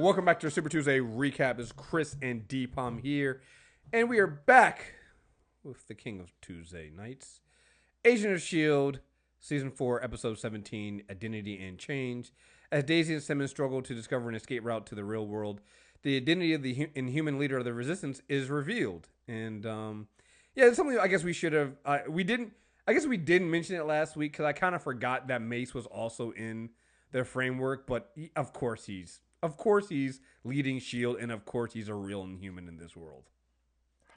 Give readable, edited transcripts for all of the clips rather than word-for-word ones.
Welcome back to the Super Tuesday recap. It's Chris and D-Palm here. And we are back with the King of Tuesday nights. Agent of S.H.I.E.L.D., Season 4, Episode 17, Identity and Change. As Daisy and Simmons struggle to discover an escape route to the real world, the identity of the inhuman leader of the Resistance is revealed. And, it's something I guess we should have... we didn't mention it last week because I kind of forgot that Mace was also in their framework, but of course he's leading S.H.I.E.L.D., and of course he's a real inhuman in this world.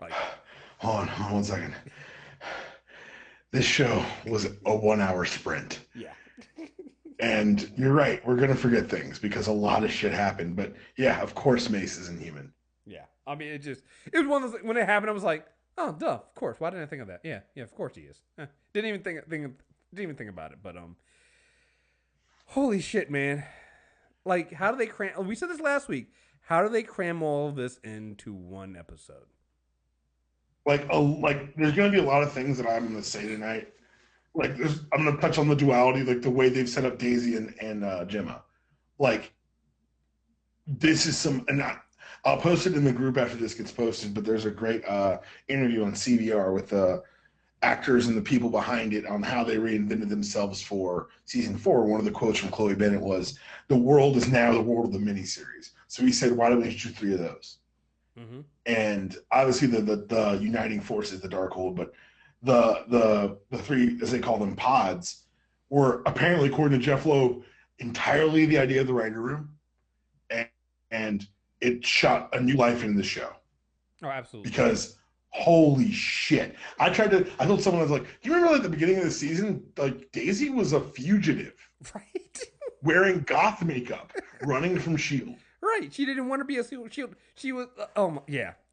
Like, hold on 1 second. This show was a 1 hour sprint. Yeah. And you're right, we're gonna forget things because a lot of shit happened. But yeah, of course Mace is inhuman. Yeah. I mean, it was one of those, when it happened, I was like, oh, duh, of course. Why didn't I think of that? Yeah, of course he is. Didn't even think about it, but holy shit, man. Like, how do they cram... We said this last week. How do they cram all of this into one episode? Like there's going to be a lot of things that I'm going to say tonight. Like, I'm going to touch on the duality, like the way they've set up Daisy and Gemma. Like, this is some... And I'll post it in the group after this gets posted, but there's a great interview on CBR with the actors and the people behind it on how they reinvented themselves for season 4. One of the quotes from Chloe Bennett was, "The world is now the world of the miniseries." So he said, why don't we do 3 of those? Mm-hmm. And obviously the uniting force is the Darkhold, but the 3, as they call them, pods, were apparently, according to Jeff Loeb, entirely the idea of the writer room. And it shot a new life into the show. Oh, absolutely. Because holy shit. I told someone, I was like, do you remember at the beginning of the season, like, Daisy was a fugitive. Right. Wearing goth makeup, running from S.H.I.E.L.D. Right. She didn't want to be a S.H.I.E.L.D. She was,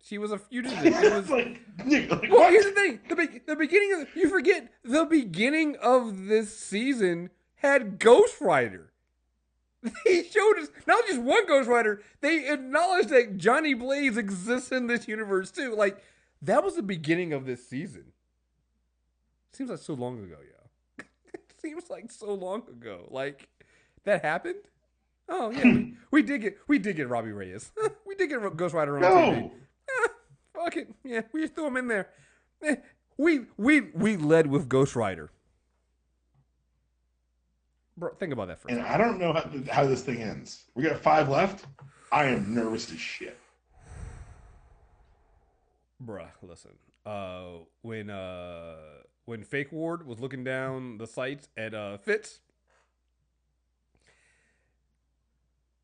she was a fugitive. It was well, here's the thing. The beginning of, you forget, the beginning of this season had Ghost Rider. They showed us not just one Ghost Rider, they acknowledged that Johnny Blaze exists in this universe too. Like, that was the beginning of this season. Seems like so long ago, yo. Seems like so long ago. Like, that happened? Oh yeah, we did get Robbie Reyes. We did get Ghost Rider on TV. Fuck it. Yeah, we just threw him in there. We led with Ghost Rider. Bro, think about that for a second. And I don't know how this thing ends. We got 5 left. I am nervous as shit. Bruh, listen. When Fake Ward was looking down the sights at Fitz,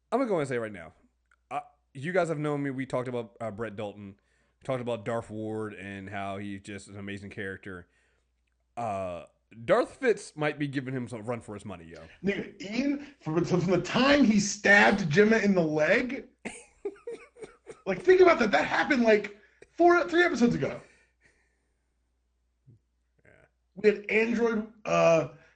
I'm gonna go and say right now, you guys have known me. We talked about Brett Dalton, we talked about Darth Ward and how he's just an amazing character. Darth Fitz might be giving him some run for his money, yo. Nigga, Ian, from the time he stabbed Gemma in the leg, like, think about that. That happened like 3 episodes ago. Yeah. We had Android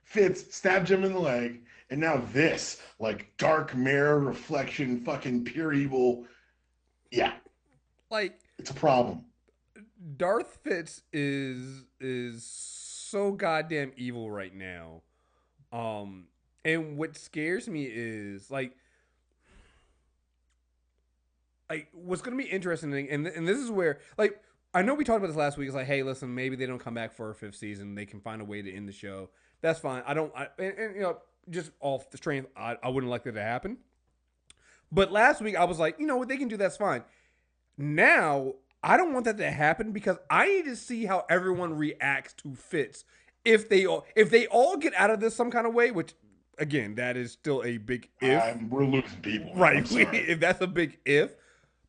Fitz stab Gemma in the leg, and now this, like, dark mirror reflection, fucking pure evil. Yeah. Like, it's a problem. Darth Fitz is so goddamn evil right now. And what scares me is like what's going to be interesting, and this is where, like, I know we talked about this last week. It's like, hey, listen, maybe they don't come back for a 5th season. They can find a way to end the show. That's fine. And you know, just off the strength, I wouldn't like that to happen. But last week I was like, you know what, they can do, that's fine. Now I don't want that to happen because I need to see how everyone reacts to Fitz. If they all get out of this some kind of way, which, again, that is still a big if. We're losing people. Right. If that's a big if.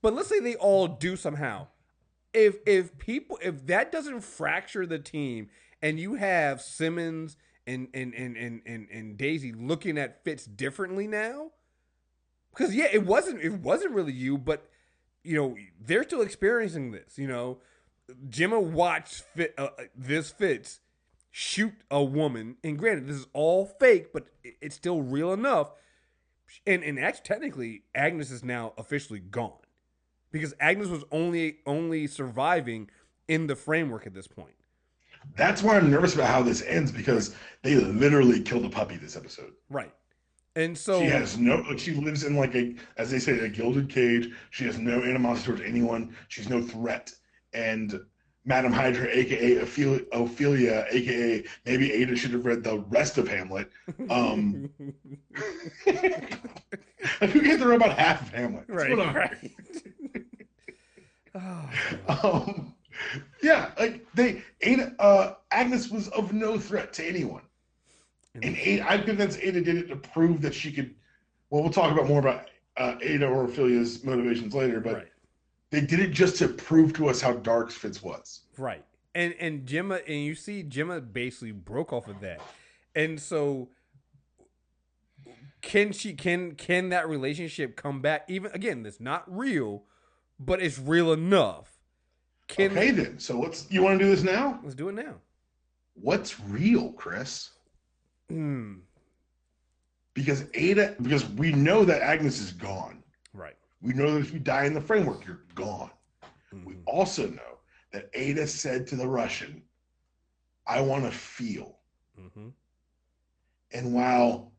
But let's say they all do somehow. If that doesn't fracture the team and you have Simmons and Daisy looking at Fitz differently now, because yeah, it wasn't really you, but you know, they're still experiencing this. You know, Gemma watched this Fitz shoot a woman, and granted, this is all fake, but it's still real enough. And actually, technically, Agnes is now officially gone because Agnes was only surviving in the framework at this point. That's why I'm nervous about how this ends, because they literally killed a puppy this episode. Right. And She so, has no, like, she lives in like a, as they say, a gilded cage. She has no animosity towards anyone. She's no threat. And Madam Hydra, aka Ophelia, aka maybe Ada should have read the rest of Hamlet. Like, who gave her about half of Hamlet? That's right, what I'm right. Oh, um, yeah, like Ada, Agnes was of no threat to anyone. And Ada, I'm convinced Ada did it to prove that she could. Well, we'll talk about more about Ada or Ophelia's motivations later, but right, they did it just to prove to us how dark Fitz was. right. And Gemma, and you see Gemma basically broke off of that. And so can that relationship come back? Even again, that's not real, but it's real enough. Okay, then. So you want to do this now? Let's do it now. What's real, Chris? Hmm. Because we know that Agnes is gone. Right. We know that if you die in the framework, you're gone. Mm-hmm. We also know that Ada said to the Russian, I want to feel. Mm-hmm. And while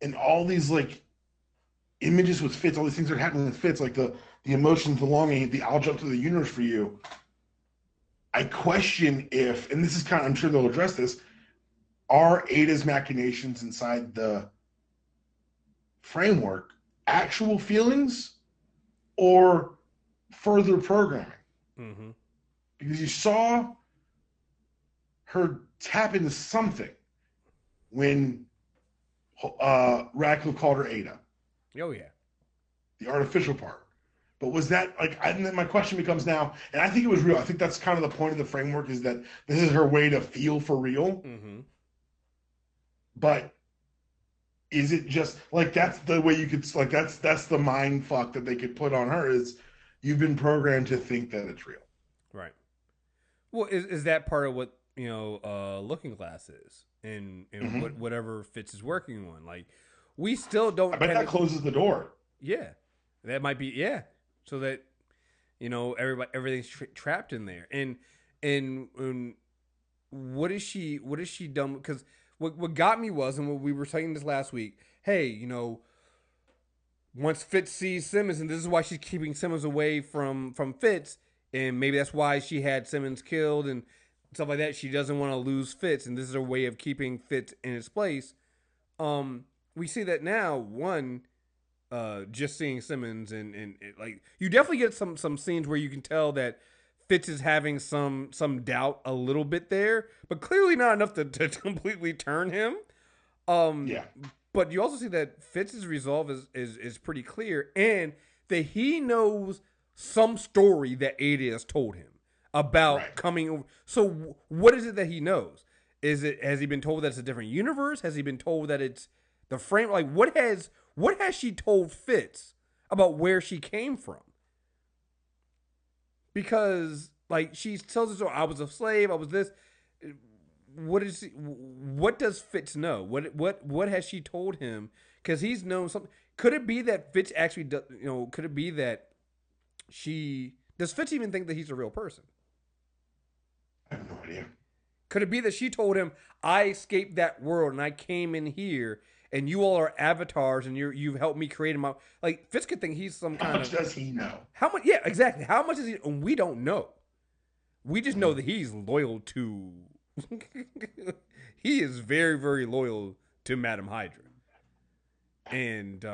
in all these like images with Fitz, all these things that are happening with Fitz, like the emotions, the longing, the I'll jump to the universe for you. I question if, and this is kind of, I'm sure they'll address this, are Ada's machinations inside the framework actual feelings or further programming? Mm-hmm. Because you saw her tap into something when Radcliffe called her Ada. Oh yeah. The artificial part. But was that like? And then my question becomes now, and I think it was real. I think that's kind of the point of the framework, is that this is her way to feel for real. Mm-hmm. But is it just like that's the way you could like that's the mind fuck that they could put on her, is you've been programmed to think that it's real. Right. Well, is that part of what Looking Glass is, and Mm-hmm. whatever Fitz is working on? Like, we still don't. I bet that closes the door. Yeah, that might be so that everything's trapped in there, and what is she done? Because what got me was, and what we were saying this last week. Hey, once Fitz sees Simmons, and this is why she's keeping Simmons away from Fitz, and maybe that's why she had Simmons killed and stuff like that. She doesn't want to lose Fitz, and this is her way of keeping Fitz in his place. We see that now. Just seeing Simmons and like, you definitely get some scenes where you can tell that Fitz is having some doubt a little bit there, but clearly not enough to completely turn him. Yeah. But you also see that Fitz's resolve is pretty clear, and that he knows some story that Ada has told him about coming over. So what is it that he knows? Has he been told that it's a different universe? Has he been told that it's the frame? Like, what has she told Fitz about where she came from? Because like, she tells us, "Oh, I was a slave. I was this." What does Fitz know? What has she told him? Because he's known something. Could it be that Fitz actually does? Could it be that does Fitz even think that he's a real person? I have no idea. Could it be that she told him, "I escaped that world and I came in here, and you all are avatars, and you've helped me create my..." Like, Fitz could think he's some kind of... How much does he know? How much? Yeah, exactly. How much is he? And we don't know. We just know that he's loyal to... he is very, very loyal to Madam Hydra. And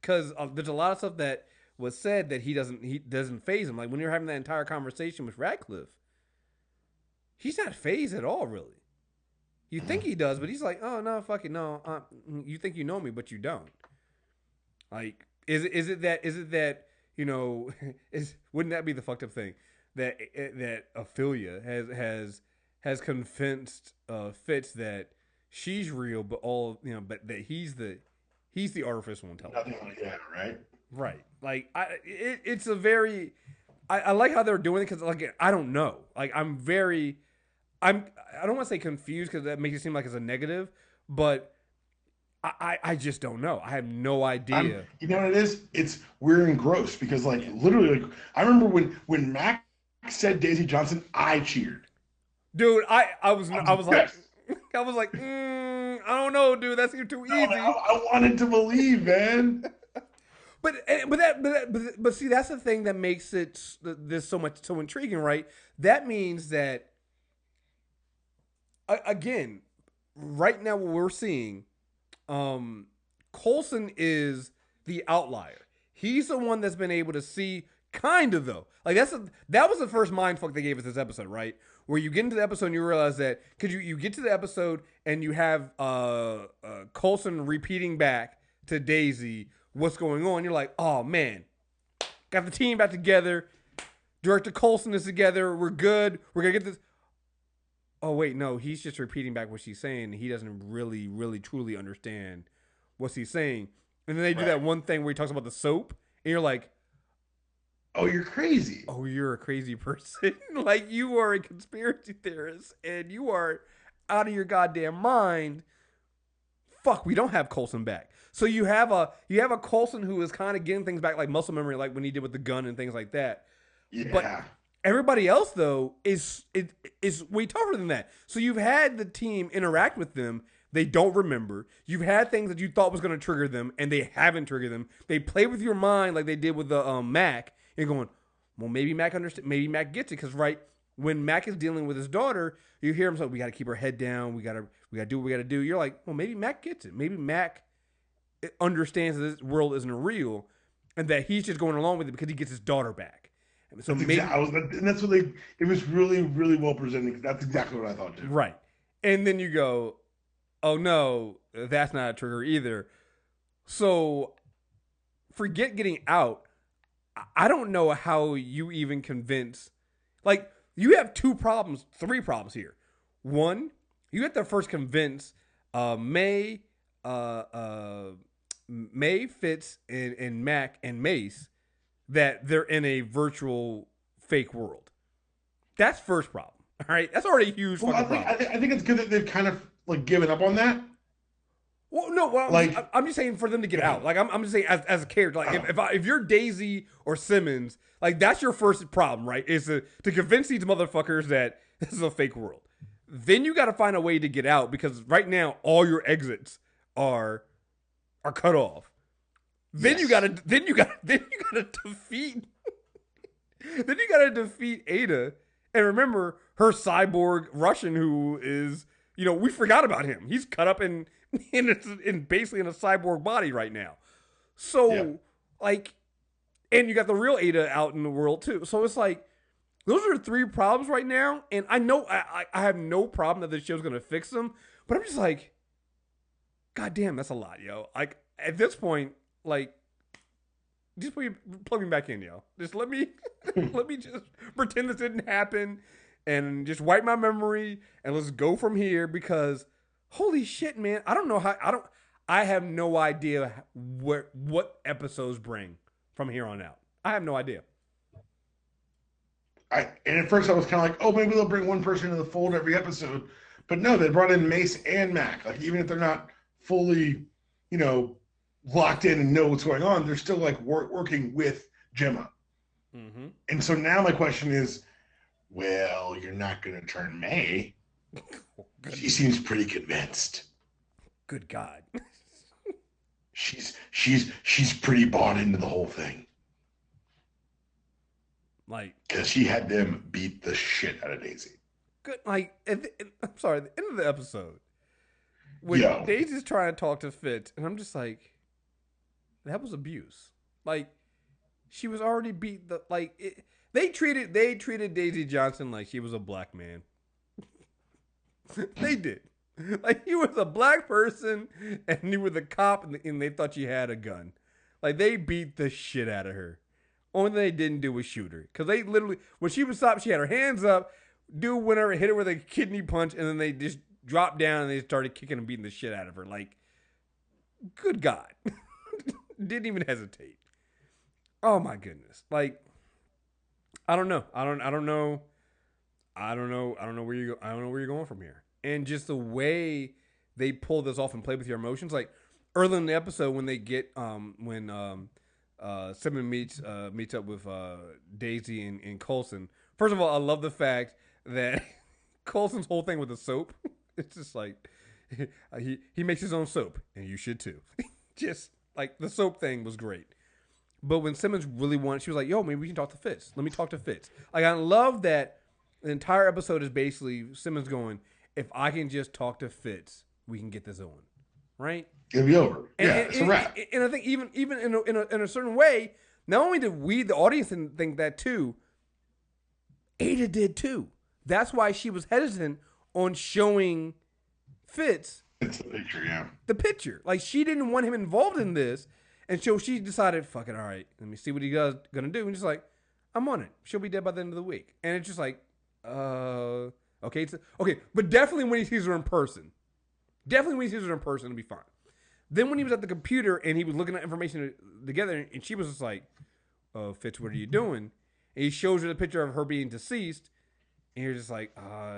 because there's a lot of stuff that was said that he doesn't faze him. Like, when you're having that entire conversation with Radcliffe, he's not phased at all, really. You think he does, but he's like, "Oh no, fuck it, no. You think you know me, but you don't." Like, is it that wouldn't that be the fucked up thing that Ophelia has convinced Fitz that she's real, but but that he's the artificial intelligence. Nothing like that, right? Right. Like, it's a very... I like how they're doing it, because like, I don't know. Like, I don't want to say confused, because that makes it seem like it's a negative, but I just don't know. I have no idea. You know what it is? We're engrossed, because like, literally, like, I remember when Mac said Daisy Johnson, I cheered. Dude, I was like, I was like, I don't know, dude. That seemed too easy. I wanted to believe, man. But see, that's the thing that makes this so intriguing, right? That means that again, right now what we're seeing, Coulson is the outlier. He's the one that's been able to see, kind of though. Like that was the first mind fuck they gave us this episode, right? Where you get into the episode and you realize that because you get to the episode and you have Coulson repeating back to Daisy what's going on. You're like, oh man, got the team back together. Director Coulson is together. We're good. We're gonna get this. Oh wait, no, he's just repeating back what she's saying. He doesn't really, really, truly understand what she's saying. And then they do that one thing where he talks about the soap, and you're like, oh, you're crazy. Oh, you're a crazy person. Like, you are a conspiracy theorist, and you are out of your goddamn mind. Fuck, we don't have Coulson back. So you have a Coulson who is kind of getting things back, like muscle memory, like when he did with the gun and things like that. Yeah. But everybody else, though, is way tougher than that. So you've had the team interact with them. They don't remember. You've had things that you thought was going to trigger them, and they haven't triggered them. They play with your mind like they did with the Mac. And you're going, well, maybe Mac understands. Maybe Mac gets it because when Mac is dealing with his daughter, you hear him say, "We got to keep her head down. We got to do what we got to do." You're like, well, maybe Mac gets it. Maybe Mac understands that this world isn't real, and that he's just going along with it because he gets his daughter back. So that's what they. It was really, really well presented. That's exactly what I thought too. Right, and then you go, oh no, that's not a trigger either. So forget getting out. I don't know how you even convince. Like, you have three problems here. One, you have to first convince May, Fitz, and Mac and Mace that they're in a virtual fake world. That's first problem. All right, that's already a huge fucking problem. I think it's good that they've kind of like given up on that. Well, no, I'm just saying for them to get out. Like, I'm just saying as a character. Like, if you're Daisy or Simmons, like, that's your first problem, right? Is to convince these motherfuckers that this is a fake world. Then you got to find a way to get out because right now all your exits are cut off. Then you gotta defeat. Then you gotta defeat Ada, and remember her cyborg Russian who is, we forgot about him. He's cut up in basically in a cyborg body right now. So and you got the real Ada out in the world too. So it's like, those are three problems right now. And I know I have no problem that the show's going to fix them, but I'm just like, God damn, that's a lot, yo. Like, at this point, like, just plug me back in, yo. Just let me just pretend this didn't happen and just wipe my memory and let's go from here because holy shit, man. I have no idea what episodes bring from here on out. I have no idea. And at first I was kind of like, oh, maybe they'll bring one person into the fold every episode. But no, they brought in Mace and Mac. Like, even if they're not fully, locked in and know what's going on, they're still like working with Gemma. Mm-hmm. And so now my question is, well, you're not going to turn May. She seems pretty convinced. Good God. She's pretty bought into the whole thing. Like, because she had them beat the shit out of Daisy. Good. Like, I'm sorry, at the end of the episode, when Daisy's trying to talk to Fitz, and I'm just like, that was abuse. Like, she was already beat. They treated Daisy Johnson like she was a black man. They did. Like, he was a black person, and you were the cop, and they thought you had a gun. Like, they beat the shit out of her. Only thing they didn't do was shoot her. Because they literally, when she was stopped, she had her hands up. Dude went over, hit her with a kidney punch, and then they just dropped down and they started kicking and beating the shit out of her. Like, good God. Didn't even hesitate. Oh my goodness. Like, I don't know. I don't know where you're going from here. And just the way they pull this off and play with your emotions. Like, early in the episode when they get Simon meets up with Daisy and Coulson. First of all, I love the fact that Coulson's whole thing with the soap It's just like he makes his own soap, and you should too. Just like the soap thing was great. But when Simmons really wanted, she was like, "Yo, maybe we can talk to Fitz. Let me talk to Fitz." Like I love that the entire episode is basically Simmons going, "If I can just talk to Fitz, we can get this on, right?" It'll be over. And, It's a wrap. And I think even in a certain way, not only did we, the audience, think that too, Ada did too. That's why she was hesitant on showing Fitz It's the picture, yeah. the picture. Like she didn't want him involved in this. And so she decided, fuck it, all right, let me see what he's gonna do. And just like, I'm on it. She'll be dead by the end of the week. And it's just like, okay, okay, but definitely when he sees her in person. Definitely when he sees her in person, it'll be fine. Then when he was at the computer and he was looking at information together, and she was just like, Fitz, what are you doing? And he shows her the picture of her being deceased, and you're just like,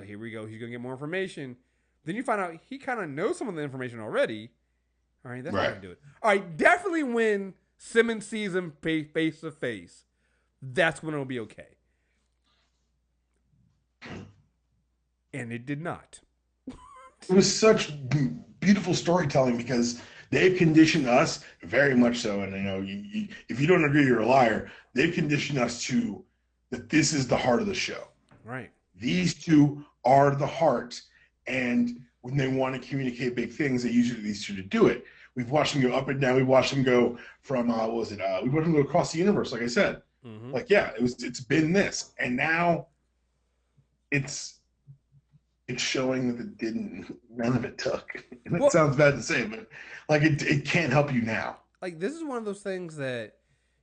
here we go. He's gonna get more information. Then you find out he kind of knows some of the information already. All right, that's not gonna do it. All right, definitely when Simmons sees him face to face, that's when it'll be okay. And it did not. It was such beautiful storytelling because they've conditioned us very much so. And if you don't agree, you're a liar. They've conditioned us to that this is the heart of the show. Right. These two are the heart, and when they want to communicate big things, they use these two to do it. We've watched them go up and down. We watched them go from we watched them go across the universe, like I said. Mm-hmm. Like, yeah, it's been this, and now it's showing that none of it took. And it sounds bad to say, but like it can't help you now. Like this is one of those things that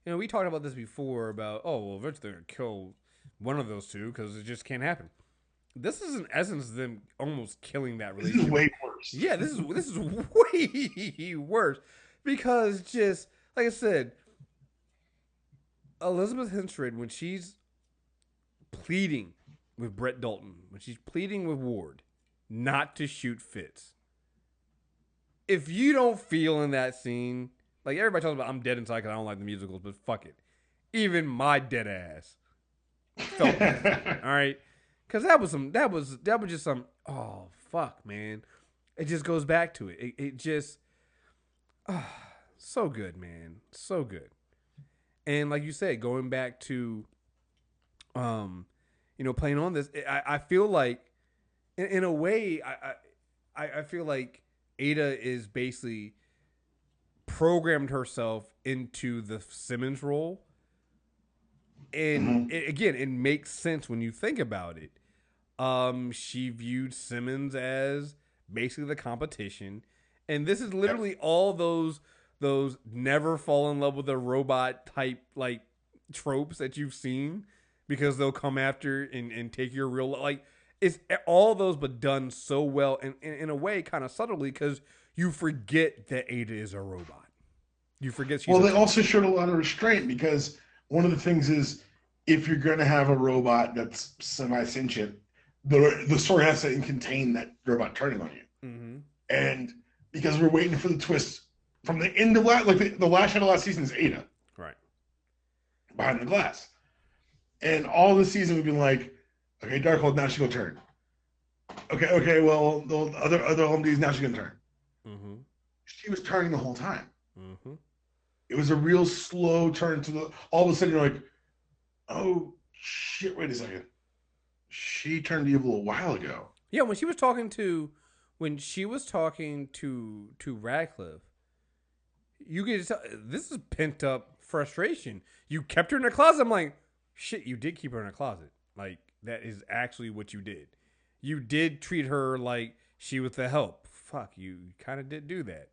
we talked about this before about eventually they're gonna kill one of those two because it just can't happen. This is in essence them almost killing that relationship. This is way worse. Yeah, this is way worse because just like I said, Elizabeth Henstridge, when she's pleading with Brett Dalton, when she's pleading with Ward not to shoot Fitz, if you don't feel in that scene, like everybody talks about, I'm dead inside because I don't like the musicals, but fuck it, even my dead ass felt it, all right. Because that was just some, oh, fuck, man. It just goes back to it. It just, so good, man. So good. And like you said, going back to, playing on this, I feel like, in a way, I feel like Ada is basically programmed herself into the Simmons role. And it makes sense when you think about it. She viewed Simmons as basically the competition, and this is literally all those never fall in love with a robot type like tropes that you've seen, because they'll come after and take your real, like it's all those, but done so well and in a way kind of subtly, because you forget that Ada is a robot. You forget she's they also showed a lot of restraint, because one of the things is, if you're going to have a robot that's semi-sentient, the story has to contain that robot turning on you. Mm-hmm. And because we're waiting for the twist from the end of the last shot of last season is Ada. Right. Behind the glass. And all this season we've been like, okay, Darkhold, now she's going to turn. Okay, well, the other LMDs, now she's going to turn. Mm-hmm. She was turning the whole time. Mm-hmm. It was a real slow turn all of a sudden you're like, oh shit, wait a second. She turned evil a while ago. Yeah, when she was talking to Radcliffe, you get to tell this is pent up frustration. You kept her in a closet. I'm like, shit, you did keep her in a closet. Like, that is actually what you did. You did treat her like she was the help. Fuck, you kind of did do that.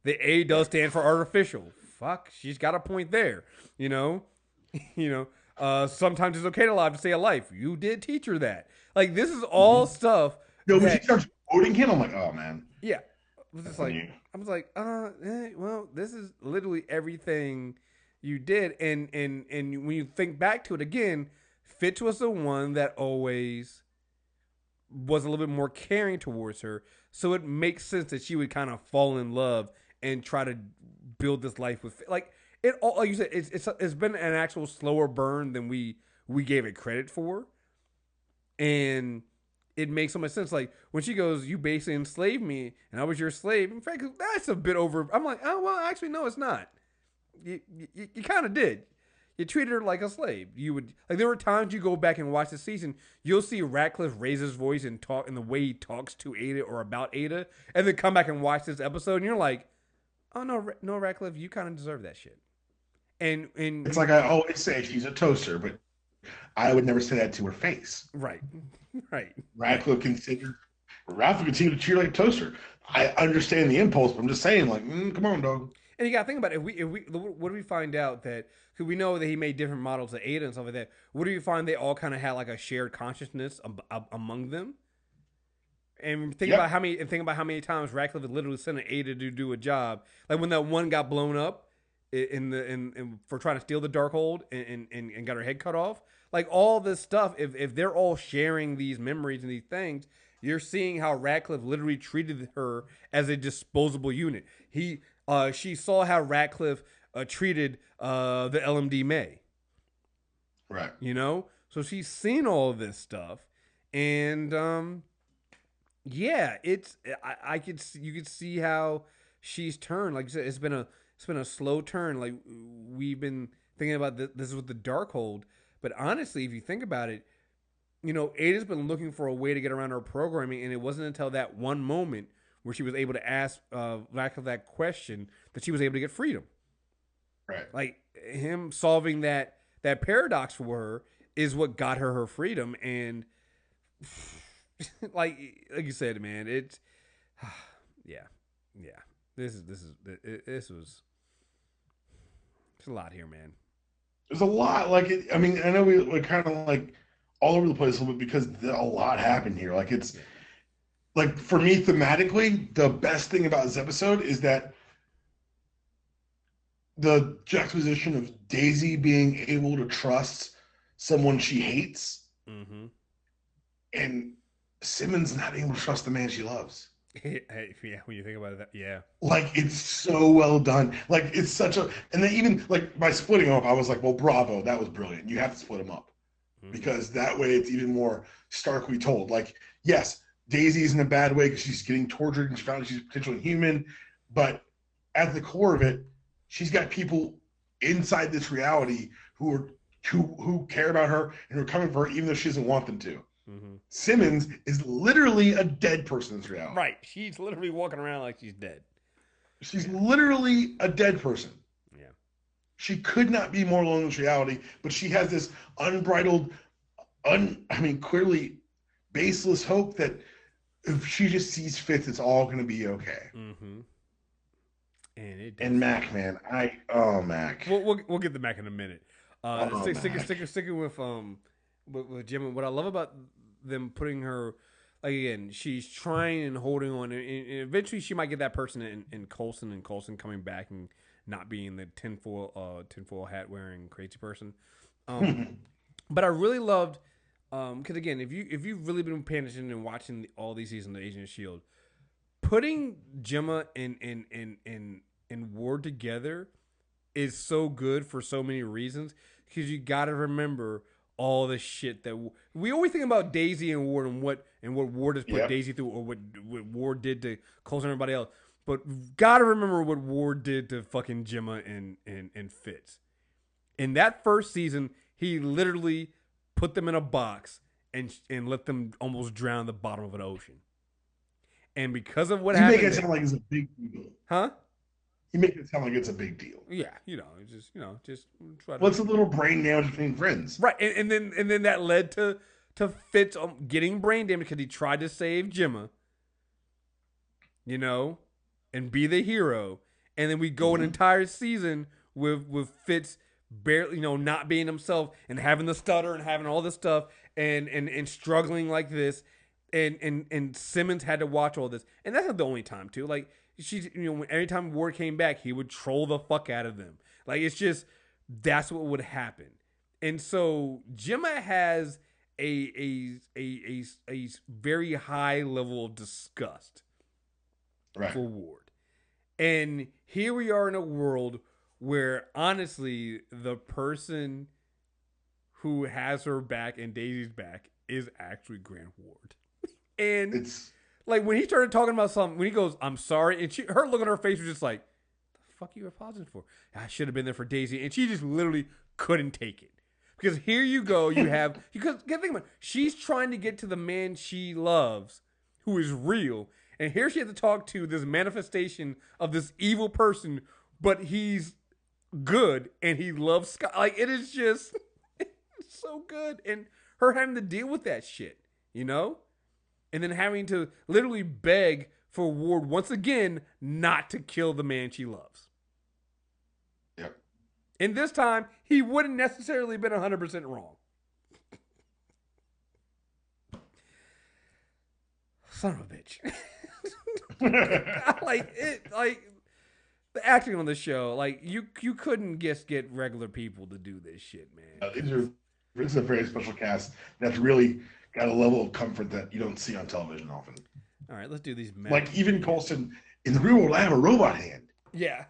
The A does stand for artificial. Fuck, she's got a point there. Sometimes it's okay to lie to save a life. You did teach her that. Like, this is all stuff. No, when she starts quoting him, I'm like, oh man. Yeah. I was like, well, this is literally everything you did. And when you think back to it again, Fitz was the one that always was a little bit more caring towards her. So it makes sense that she would kind of fall in love and try to build this life with, like you said, it's been an actual slower burn than we gave it credit for. And it makes so much sense. Like when she goes, "You basically enslaved me, and I was your slave." In fact, that's a bit over. I'm like, oh well, actually, no, it's not. You kind of did. You treated her like a slave. You would like. There were times you go back and watch the season, you'll see Ratcliffe raise his voice and talk in the way he talks to Ada or about Ada, and then come back and watch this episode, and you're like, oh no, no, Ratcliffe, you kind of deserve that shit. And It's like I always say, she's a toaster, but I would never say that to her face. right, right. Radcliffe continued to treat her like a toaster. I understand the impulse, but I'm just saying, like, come on, dog. And you got to think about it. If we, what do we find out that? Because we know that he made different models of Ada and stuff like that. What do you find they all kind of had like a shared consciousness among them? And think about how many times Radcliffe had literally sent an Ada to do a job, like when that one got blown up in for trying to steal the Darkhold and got her head cut off. Like all this stuff, if they're all sharing these memories and these things, you're seeing how Radcliffe literally treated her as a disposable unit. She saw how Radcliffe treated the LMD May. Right. You know? So she's seen all of this stuff. And yeah, you could see how she's turned. Like you said, it's been a slow turn. Like we've been thinking about this with the Darkhold. But honestly, if you think about it, you know, Ada's been looking for a way to get around her programming, and it wasn't until that one moment where she was able to ask Radcliffe that question that she was able to get freedom. Right. Like him solving that paradox for her is what got her freedom. And like you said, man, it's yeah. This was it's a lot here, man. There's a lot. Like, I mean, I know we're kind of like all over the place a little bit because a lot happened here. Like, it's like for me thematically, the best thing about this episode is that the juxtaposition of Daisy being able to trust someone she hates, and Simmons not able to trust the man she loves. Yeah, when you think about it, yeah. Like, it's so well done. Like, it's such a... And then even, like, by splitting them up, I was like, well, bravo, that was brilliant. You have to split them up. Because that way it's even more starkly told. Like, yes, Daisy's in a bad way because she's getting tortured and she found she's potentially human. But at the core of it, she's got people inside this reality who care about her and who are coming for her even though she doesn't want them to. Simmons is literally a dead person in this reality. Right. She's literally walking around like she's dead. She's literally a dead person. Yeah. She could not be more alone in this reality, but she has this unbridled, clearly baseless hope that if she just sees Fitz, it's all going to be okay. And Mac, man, Mac. We'll get the Mac in a minute. Sticking with Jim, what I love about them putting her, like, again, she's trying and holding on, and eventually she might get that person in Coulson, and Coulson coming back and not being the tinfoil hat wearing crazy person. But I really loved, because again, if you've really been paying attention and watching all these seasons of Agents of Shield, putting Gemma and Ward together is so good for so many reasons, because you got to remember all the shit that we always think about Daisy and Ward and what Ward has put Daisy through, or what Ward did to Coulson and everybody else. But gotta remember what Ward did to fucking Gemma and Fitz. In that first season, he literally put them in a box and let them almost drown the bottom of an ocean. And because of what happened, you make it sound like it's a big deal, huh? You make it sound like it's a big deal. Yeah, just try to. What's a little brain damage between friends, right? And then that led to Fitz getting brain damage because he tried to save Gemma, and be the hero. And then we go an entire season with Fitz barely, not being himself and having the stutter and having all this stuff and struggling like this, and Simmons had to watch all this, and that's not the only time too. Like, she's, every time Ward came back, he would troll the fuck out of them. Like, it's just, that's what would happen. And so Gemma has a very high level of disgust for Ward. And here we are in a world where, honestly, the person who has her back and Daisy's back is actually Grant Ward. And It's like when he started talking about something, when he goes, "I'm sorry," and her look on her face was just like, "The fuck you apologizing for? I should have been there for Daisy," and she just literally couldn't take it because here you go, you have because think about it, she's trying to get to the man she loves, who is real, and here she has to talk to this manifestation of this evil person, but he's good and he loves Scott. Like it is just it's so good, and her having to deal with that shit, you know. And then having to literally beg for Ward once again not to kill the man she loves. Yep. And this time, he wouldn't necessarily been 100% wrong. Son of a bitch. like the acting on the show, like you couldn't just get regular people to do this shit, man. This is a very special cast that's really got a level of comfort that you don't see on television often. All right, let's do these. Like even Coulson, in the real world, I have a robot hand. Yeah.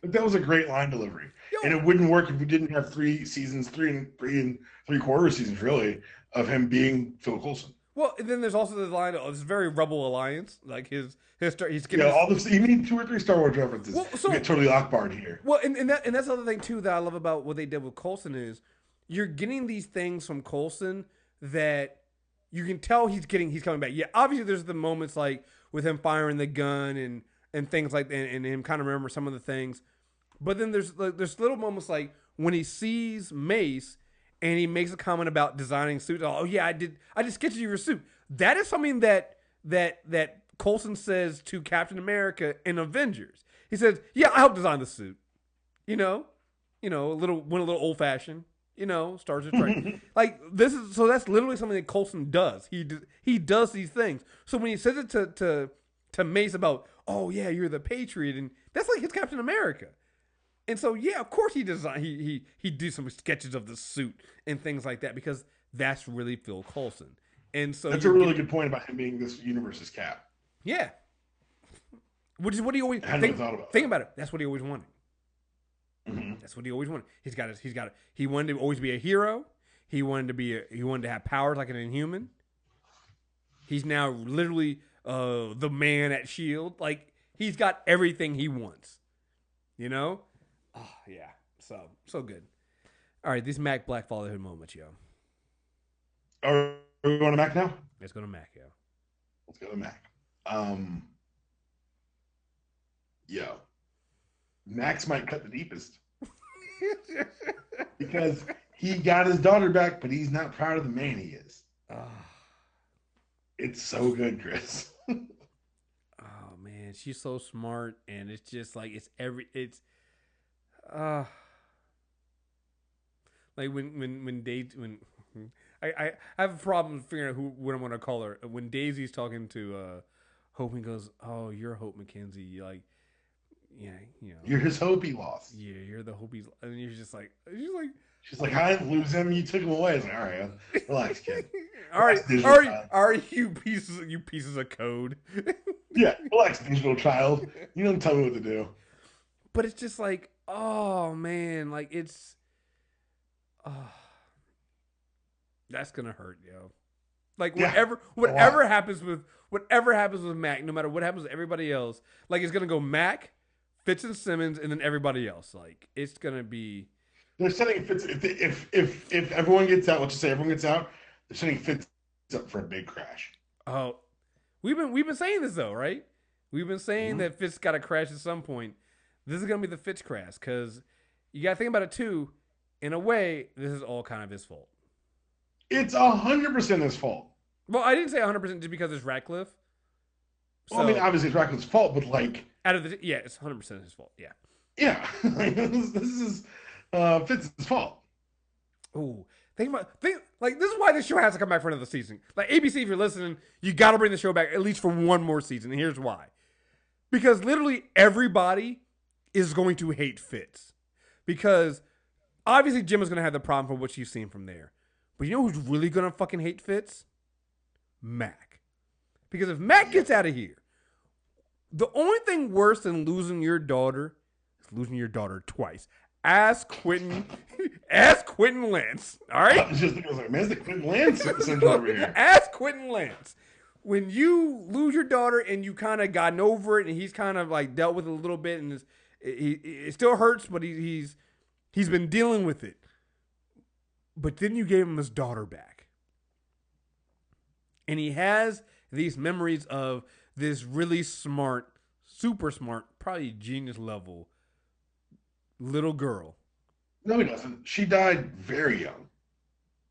That was a great line delivery. And it wouldn't work if we didn't have 3 seasons, 3 and 3/4 seasons, really, of him being Phil Coulson. Well, and then there's also the line of this very Rebel Alliance, like he's getting all this. You need 2 or 3 Star Wars references. Well, so, you get totally Akbar'd here. Well, and that's the other thing too that I love about what they did with Coulson is you're getting these things from Coulson that you can tell he's coming back. Yeah, obviously there's the moments like with him firing the gun and things like that, and him kind of remember some of the things. But then there's little moments like when he sees Mace and he makes a comment about designing suits. Oh yeah, I just sketched you your suit. That is something that Coulson says to Captain America in Avengers. He says, "Yeah, I helped design the suit." Went a little old fashioned. Stars to train. Like that's literally something that Coulson does. He does these things. So when he says it to Mace about, "Oh yeah, you're the Patriot," and that's like his Captain America. And so yeah, of course he do some sketches of the suit and things like that because that's really Phil Coulson. And so that's a really good point about him being this universe's Cap. Yeah. Which is what he always think about it. That's what he always wanted. Mm-hmm. That's what he always wanted. He wanted to always be a hero. He wanted to have powers like an Inhuman. He's now literally the man at S.H.I.E.L.D. Like he's got everything he wants. Oh yeah. So good. All right, these Mac Black fatherhood moments, yo. Are we going to Mac now? Let's go to Mac, yo. Let's go to Mac. Yo. Max might cut the deepest because he got his daughter back, but he's not proud of the man he is. It's so good, Chris. Oh man, she's so smart, and it's just like like when I have a problem figuring out what I'm gonna call her. When Daisy's talking to Hope and goes, "Oh, you're Hope McKenzie," like. Yeah, you're his hope he lost. Yeah, you're the hope he's, and you're just like, she's like, I didn't lose him. You took him away. I was like, all right, relax, kid. All right, you pieces of code. Yeah, relax, digital child. You don't tell me what to do. But it's just like, oh man, like that's gonna hurt, yo. Like whatever happens with Mac, no matter what happens with everybody else, like it's gonna go Mac, Fitz and Simmons, and then everybody else. Like it's gonna be. They're setting Fitz. If everyone gets out, let's just say everyone gets out, they're setting Fitz up for a big crash. Oh, we've been saying this though, right? We've been saying that Fitz got to crash at some point. This is gonna be the Fitz crash because you gotta think about it too. In a way, this is all kind of his fault. It's 100% his fault. Well, I didn't say 100% just because it's Ratcliffe. So, well, I mean, obviously it's Ratcliffe's fault, but like it's 100% his fault. Yeah. Yeah, this is Fitz's fault. Ooh, this is why this show has to come back for another season. Like ABC, if you're listening, you got to bring the show back at least for one more season. And here's why: because literally everybody is going to hate Fitz, because obviously Jim is going to have the problem from what you've seen from there. But you know who's really going to fucking hate Fitz? Mac. Because if Mac gets out of here, the only thing worse than losing your daughter is losing your daughter twice. Ask Quentin Lance. All right? I was just like, man, it's the Quentin Lance syndrome over here. Ask Quentin Lance. when you lose your daughter and you kind of gotten over it, and he's kind of like dealt with it a little bit, and it still hurts, but he's been dealing with it. But then you gave him his daughter back, and he has these memories of this really smart, super smart, probably genius level little girl. No, he doesn't. She died very young.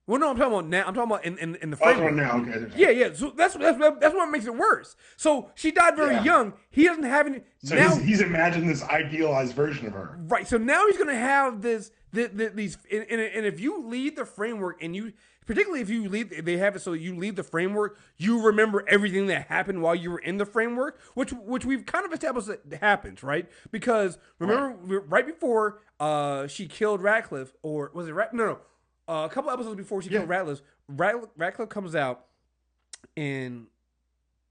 Well, no, I'm talking about now. I'm talking about in the framework. Now, okay. Yeah. So that's what makes it worse. So she died very young. He doesn't have any. So now, he's imagined this idealized version of her. Right. So now he's going to have these, and if you lead the framework, and you, particularly if you lead, they have it so you lead the framework, you remember everything that happened while you were in the framework, which we've kind of established that happens, right? Because remember, right before she killed Radcliffe, or was it No. A couple episodes before she killed Radcliffe, Radcliffe comes out and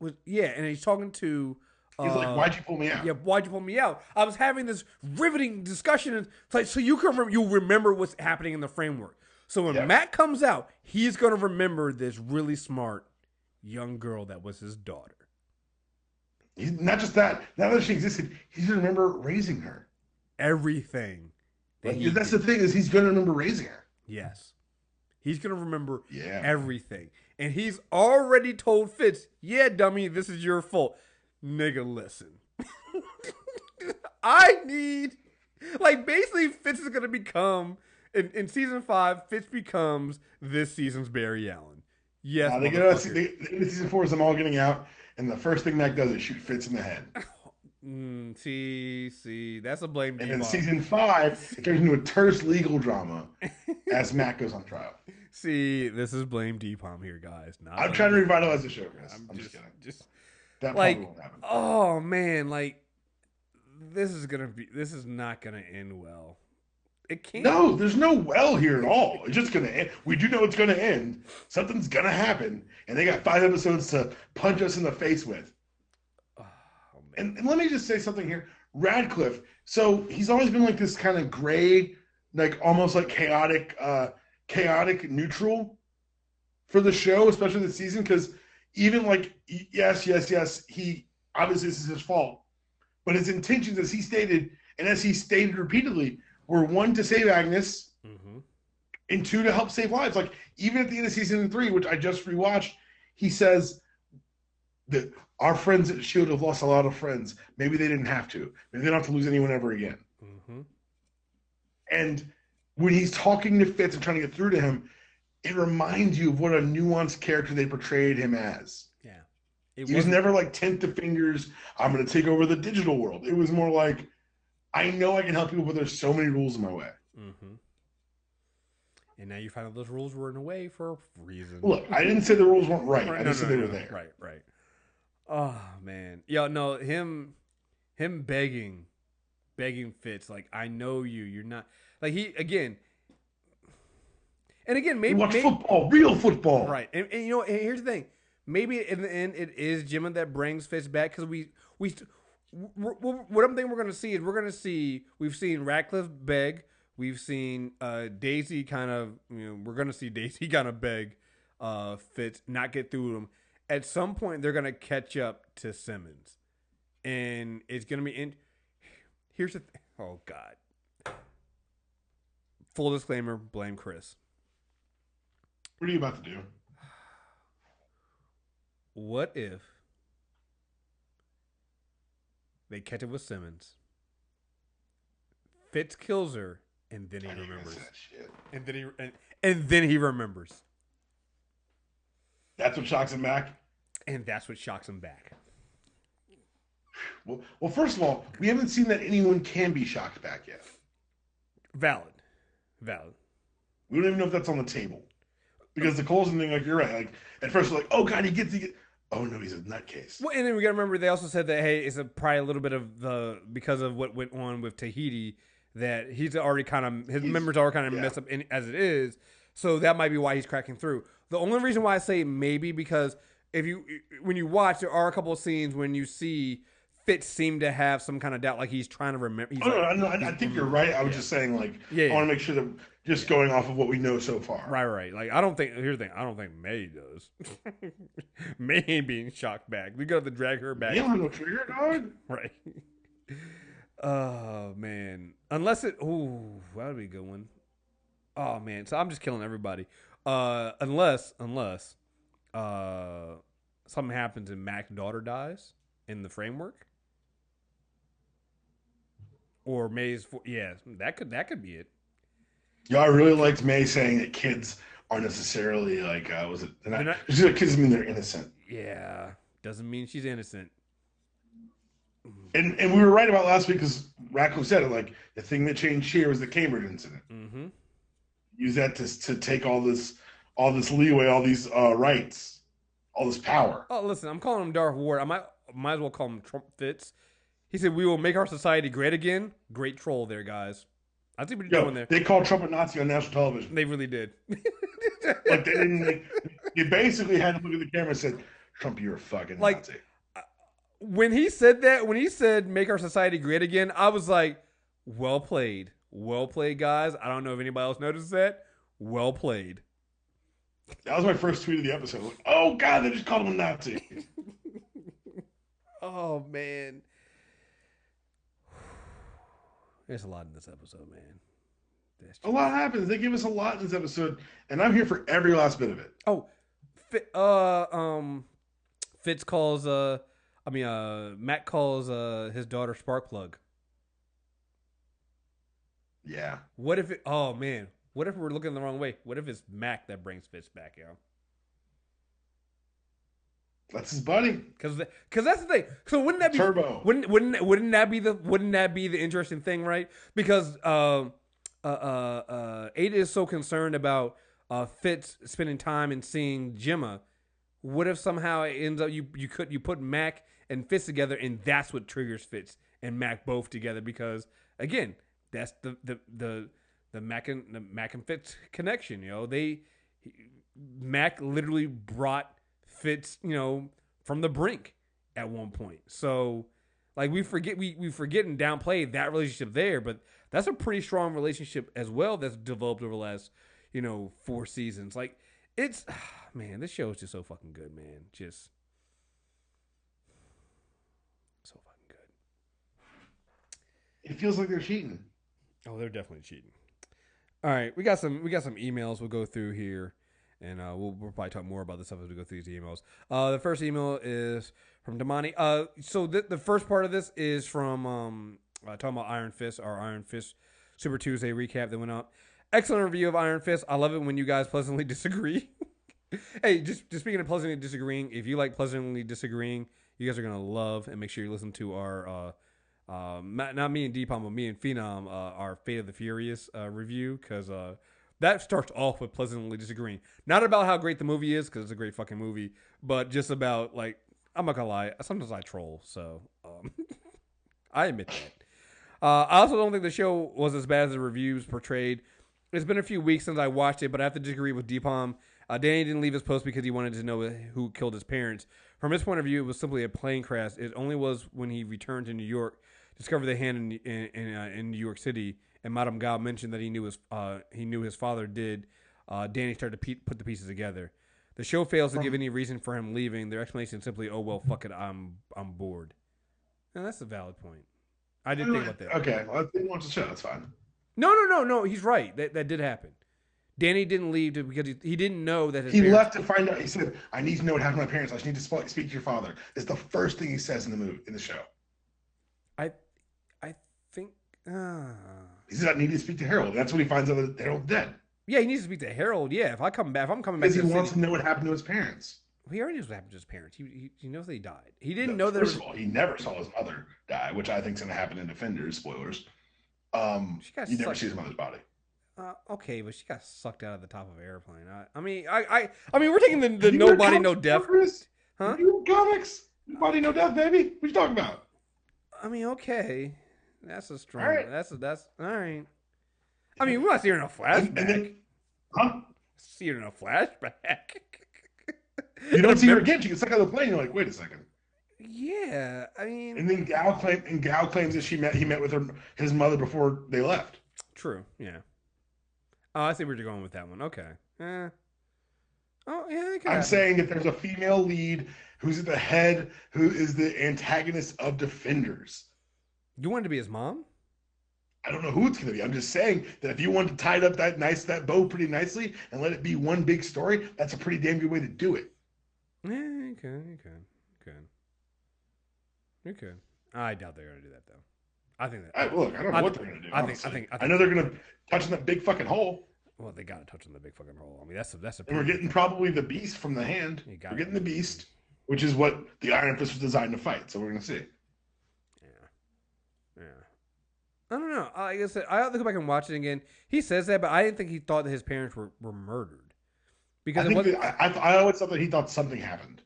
and he's talking to. He's like, "Why'd you pull me out?" Yeah, why'd you pull me out? I was having this riveting discussion. And it's like, so you'll remember what's happening in the framework. So when Matt comes out, he's going to remember this really smart young girl that was his daughter. Not just that. Now that she existed, he's going to remember raising her. Everything. That's the thing, is he's going to remember raising her. Yes. He's going to remember everything. And he's already told Fitz, yeah, dummy, this is your fault. Nigga, listen. I need... Like, basically, Fitz is going to become... In season 5, Fitz becomes this season's Barry Allen. Yes, they get us, season 4 is them all getting out, and the first thing Mac does is shoot Fitz in the head. See, that's a blame. And in season 5, it turns into a terse legal drama as Mac goes on trial. See, this is blame D-Palm here, guys. I'm trying to revitalize the show, guys. I'm just kidding. That like, won't happen. Oh man, like this is not gonna end well. It can't. No, there's no well here at all. It's just gonna end. We do know it's gonna end. Something's gonna happen, and they got 5 episodes to punch us in the face with. And let me just say something here. Radcliffe, so he's always been like this kind of gray, like almost like chaotic neutral for the show, especially this season, because even like, yes, he, obviously this is his fault, but his intentions, as he stated, and as he stated repeatedly, were 1, to save Agnes, and 2, to help save lives. Like, even at the end of season 3, which I just rewatched, he says that our friends at S.H.I.E.L.D. have lost a lot of friends. Maybe they didn't have to. Maybe they don't have to lose anyone ever again. And when he's talking to Fitz and trying to get through to him, it reminds you of what a nuanced character they portrayed him as. Yeah. He was never like 10 to fingers, I'm going to take over the digital world. It was more like, I know I can help people, but there's so many rules in my way. And now you find out those rules were in a way for a reason. Look, I didn't say the rules weren't right. I just said they were there. Right. Oh man, no, him begging Fitz, like, I know you're not, like, he again, maybe watch football, real football, right? And you know, and here's the thing, maybe in the end it is Gemma that brings Fitz back, because what I'm thinking we're gonna see is we've seen Radcliffe beg, we've seen Daisy kind of, we're gonna see Daisy kind of beg Fitz, not get through to him. At some point, they're going to catch up to Simmons. And it's going to be... Here's the thing. Oh, God. Full disclaimer, blame Chris. What are you about to do? What if they catch up with Simmons, Fitz kills her, and then he remembers. And then he remembers. That's what shocks him back? And that's what shocks him back. Well, first of all, we haven't seen that anyone can be shocked back yet. Valid. We don't even know if that's on the table. Because the Coulson thing, like, you're right. Like, at first, we're like, oh, God, he gets... Oh, no, he's a nutcase. Well, and then we got to remember, they also said that, hey, it's probably a little bit of because of what went on with Tahiti, that he's already kind of... His memories are kind of messed up as it is. So that might be why he's cracking through. The only reason why I say maybe, because when you watch, there are a couple of scenes when you see Fitz seem to have some kind of doubt, like he's trying to remember. I think you're right. I was just saying, like, I want to make sure that Just going off of what we know so far. Right. Like, I don't think, here's the thing, I don't think May does. May ain't being shocked back. We got to drag her back. You don't have no trigger, dog. Right. Oh, man. Unless it, ooh, that would be a good one. Oh, man. So I'm just killing everybody. Unless something happens and Mac's daughter dies in the framework. Or May's, yeah, that could be it. Yeah, I really liked May saying that kids aren't necessarily like, was it? They're not, kids doesn't mean they're innocent. Yeah, doesn't mean she's innocent. And we were right about last week because Racco said it. Like the thing that changed here was the Cambridge incident. Mm-hmm. Use that to take all this leeway, all these rights, all this power. Oh, listen, I'm calling him Darth Ward. I might as well call him Trump Fitz. He said, "We will make our society great again." Great troll there, guys. I think what you're doing there. They called Trump a Nazi on national television. They really did. Like they didn't. You basically had to look at the camera and said, "Trump, you're a fucking Nazi." When he said that, when he said "make our society great again," I was like, "Well played, guys." I don't know if anybody else noticed that. Well played. That was my first tweet of the episode. Like, oh God, they just called him a Nazi. Oh man. There's a lot in this episode, man. A lot happens. They give us a lot in this episode, and I'm here for every last bit of it. Oh, Fitz calls. Matt calls his daughter Sparkplug. Yeah. What if it? Oh man. What if we're looking the wrong way? What if it's Mac that brings Fitz back, yo? That's his buddy. Because that's the thing. So wouldn't that be Turbo? Wouldn't that be the interesting thing, right? Because Ada is so concerned about Fitz spending time and seeing Gemma. What if somehow it ends up you put Mac and Fitz together and that's what triggers Fitz and Mac both together? Because again, that's the Mac and Fitz connection. You know, Mac literally brought Fitz, from the brink at one point. So, like, we forget and downplay that relationship there, but that's a pretty strong relationship as well that's developed over the last, 4 seasons. Like, it's, man, this show is just so fucking good, man. Just so fucking good. It feels like they're cheating. Oh, they're definitely cheating. All right, we got some emails we'll go through here. And we'll probably talk more about this stuff as we go through these emails. The first email is from Damani. So the first part of this is from talking about Iron Fist, our Iron Fist Super Tuesday recap that went out. Excellent review of Iron Fist. I love it when you guys pleasantly disagree. Hey, just speaking of pleasantly disagreeing, if you like pleasantly disagreeing, you guys are gonna love and make sure you listen to our not me and Deepam, but me and Phenom, our Fate of the Furious review, because that starts off with pleasantly disagreeing. Not about how great the movie is, because it's a great fucking movie, but just about, like, I'm not gonna lie, sometimes I troll, so I admit that. I also don't think the show was as bad as the reviews portrayed. It's been a few weeks since I watched it, but I have to disagree with Deepam. Danny didn't leave his post because he wanted to know who killed his parents. From his point of view, it was simply a plane crash. It only was when he returned to New York, discovered the hand in New York City, and Madame Gao mentioned that he knew his father did. Danny started to put the pieces together. The show fails to give any reason for him leaving. Their explanation is simply, "Oh well, fuck it, I'm bored." And that's a valid point. I didn't think about that. Okay, well, I didn't watch the show. That's fine. No. He's right. That did happen. Danny didn't leave because he didn't know that he left to find out. He said, "I need to know what happened to my parents. I just need to speak to your father." It's the first thing he says in the show. I think. He said, "I need to speak to Harold." That's when he finds out that Harold's dead. Yeah, he needs to speak to Harold. Yeah, if I'm coming back because he wants to know what happened to his parents. He already knows what happened to his parents. He knows they died. He didn't know that. First of all, he never saw his mother die, which I think is going to happen in Defenders. Spoilers. You never see his mother's body. Okay, but she got sucked out of the top of an airplane. I mean, we're taking the no body, no death. Huh? You comics? No body, no death, baby. What you talking about? I mean, okay, that's a strong. All right. That's all right. I mean, we're not seeing a flashback. See it in a flashback. You don't see her again. She gets stuck on the plane. You're like, wait a second. Yeah, I mean. And then Gal claims that he met with his mother before they left. True. Yeah. Oh, I see where you're going with that one. Okay. Oh, yeah, it could I'm happen. saying if there's a female lead who's at the head, who is the antagonist of Defenders. You wanted to be his mom? I don't know who it's going to be. I'm just saying that if you want to tie it up that bow pretty nicely and let it be one big story, that's a pretty damn good way to do it. Yeah, you could. I doubt they're gonna do that though. I think that. Look, I don't know what they're going to do. I know they're going to touch on that big fucking hole. Well, they gotta touch on the big fucking hole. I mean, that's a. And we're getting probably the beast from the hand. We're getting the beast, which is what the Iron Fist was designed to fight. So we're going to see. Yeah. I don't know. Like I said, I have to go back and watch it again. He says that, but I didn't think he thought that his parents were murdered. Because I always thought that he thought something happened.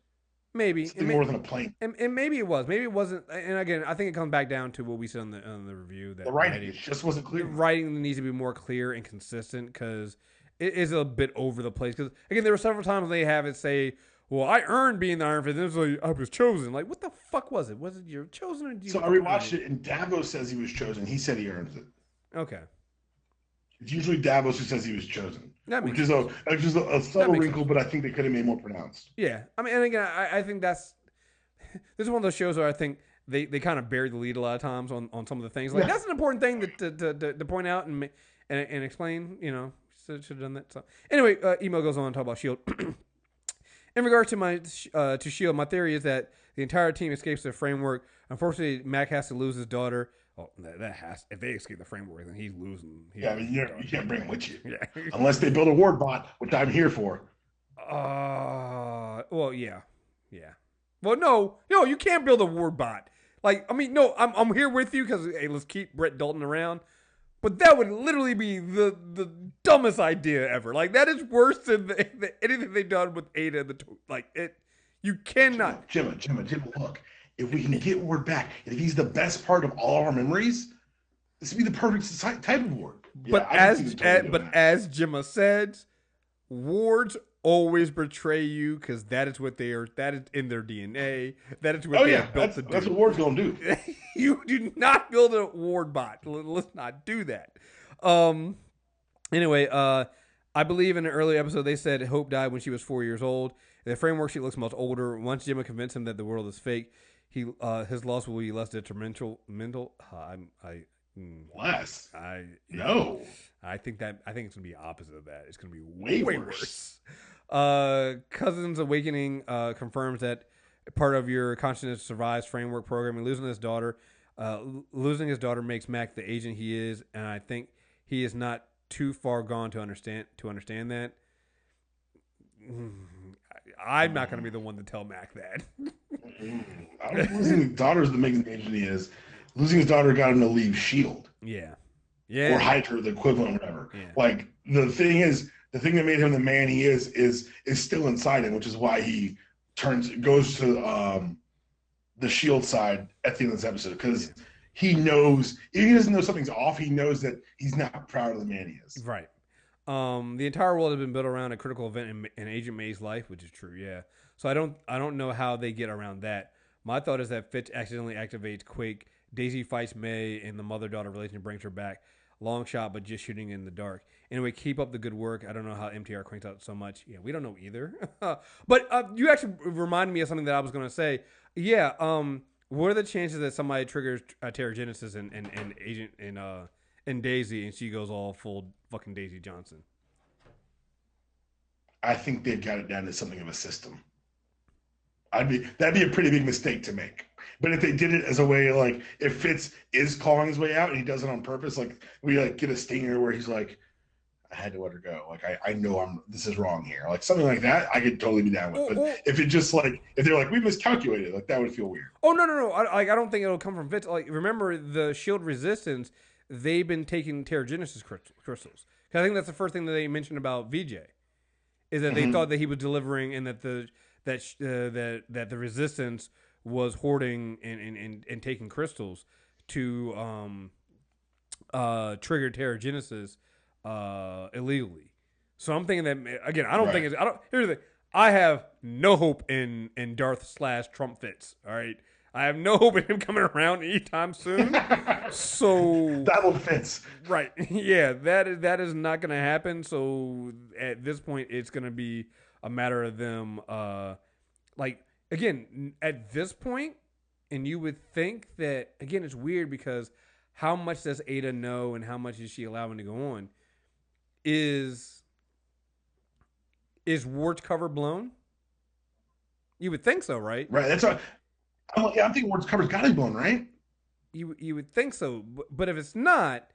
Maybe something more than a plane. And maybe it was. Maybe it wasn't. And again, I think it comes back down to what we said on the review, that the writing just wasn't clear. The writing needs to be more clear and consistent, because it is a bit over the place. Because again, there were several times they have it say, "Well, I earned being the Iron Fist." And it was like, I was chosen. Like, what the fuck was it? Was it you're chosen? Or So I rewatched it, and Davos says he was chosen. He said he earned it. Okay. It's usually Davos who says he was chosen, which is a subtle wrinkle, but I think they could have made more pronounced. Yeah, I mean, and again, I think this is one of those shows where I think they kind of bury the lead a lot of times on some of the things. Like, that's an important thing to point out and explain. You know, should have done that. So anyway, email goes on to talk about Shield. In regard to Shield, my theory is that the entire team escapes the framework. Unfortunately, Mac has to lose his daughter. Oh, if they escape the framework, then he's losing. I mean, you can't bring him with you. Yeah. Unless they build a ward bot, which I'm here for. Well, yeah. Well, no, you can't build a ward bot. Like, I mean, no, I'm here with you because, hey, let's keep Brett Dalton around. But that would literally be the dumbest idea ever. Like, that is worse than anything they've done with Ada. You cannot. Gemma, look. If we can get Ward back, and if he's the best part of all our memories, this would be the perfect type of Ward. But as Gemma said, Wards always betray you because that is what they are. That is in their DNA. That is what they are built to do. That's what Ward's gonna do. You do not build a Ward bot. Let's not do that. Anyway, I believe in an earlier episode they said Hope died when she was 4 years old. In the framework, she looks much older. Once Gemma convinced him that the world is fake, his loss will be less detrimental. Less. I think it's gonna be opposite of that. It's gonna be way worse. Cousin's Awakening confirms that part of your consciousness survives framework programming. Losing his daughter makes Mac the agent he is, and I think he is not too far gone to understand that. I'm not going to be the one to tell Mac that. I don't losing his daughter is the making agent he is. Losing his daughter got him to leave S.H.I.E.L.D. Yeah. Or Hydra, the equivalent, whatever. Yeah. Like, the thing that made him the man he is still inside him, which is why he goes to the S.H.I.E.L.D. side at the end of this episode, because he knows, if he doesn't know something's off, he knows that he's not proud of the man he is. Right. The entire world has been built around a critical event in Agent May's life, which is true, yeah. So I don't know how they get around that. My thought is that Fitz accidentally activates Quake. Daisy fights May, and the mother-daughter relationship brings her back. Long shot, but just shooting in the dark. Anyway, keep up the good work. I don't know how MTR cranks out so much. Yeah, we don't know either. But you actually reminded me of something that I was going to say. Yeah, what are the chances that somebody triggers Terrigenesis and Agent and Daisy, and she goes all full fucking Daisy Johnson? I think they've got it down to something of a system. That'd be a pretty big mistake to make. But if they did it as a way, like, if Fitz is clawing his way out and he does it on purpose, like, we get a stinger where he's like, I had to let her go. Like, I know this is wrong here. Like, something like that, I could totally be down with. But if it just if they're like, we miscalculated, like, that would feel weird. Oh, no. I don't think it'll come from Fitz. Like, remember the S.H.I.E.L.D. Resistance, they've been taking Terrigenesis crystals. Because I think that's the first thing that they mentioned about VJ, is that they thought that he was delivering, and that the Resistance was hoarding and taking crystals to trigger Terrigenesis illegally. So I'm thinking that, again, I don't think it's. Here's the thing. I have no hope in Darth / Trump Fitz. All right, I have no hope of him coming around anytime soon. So that one fits. Right. Yeah, that is not going to happen. So at this point, it's going to be a matter of them, like, again, at this point, and you would think that, again, it's weird because how much does Ada know and how much is she allowing to go on? Is Ward's cover blown? You would think so, right? Right. That's what I'm thinking. Ward's cover's got to be blown, right? You would think so, but if it's not,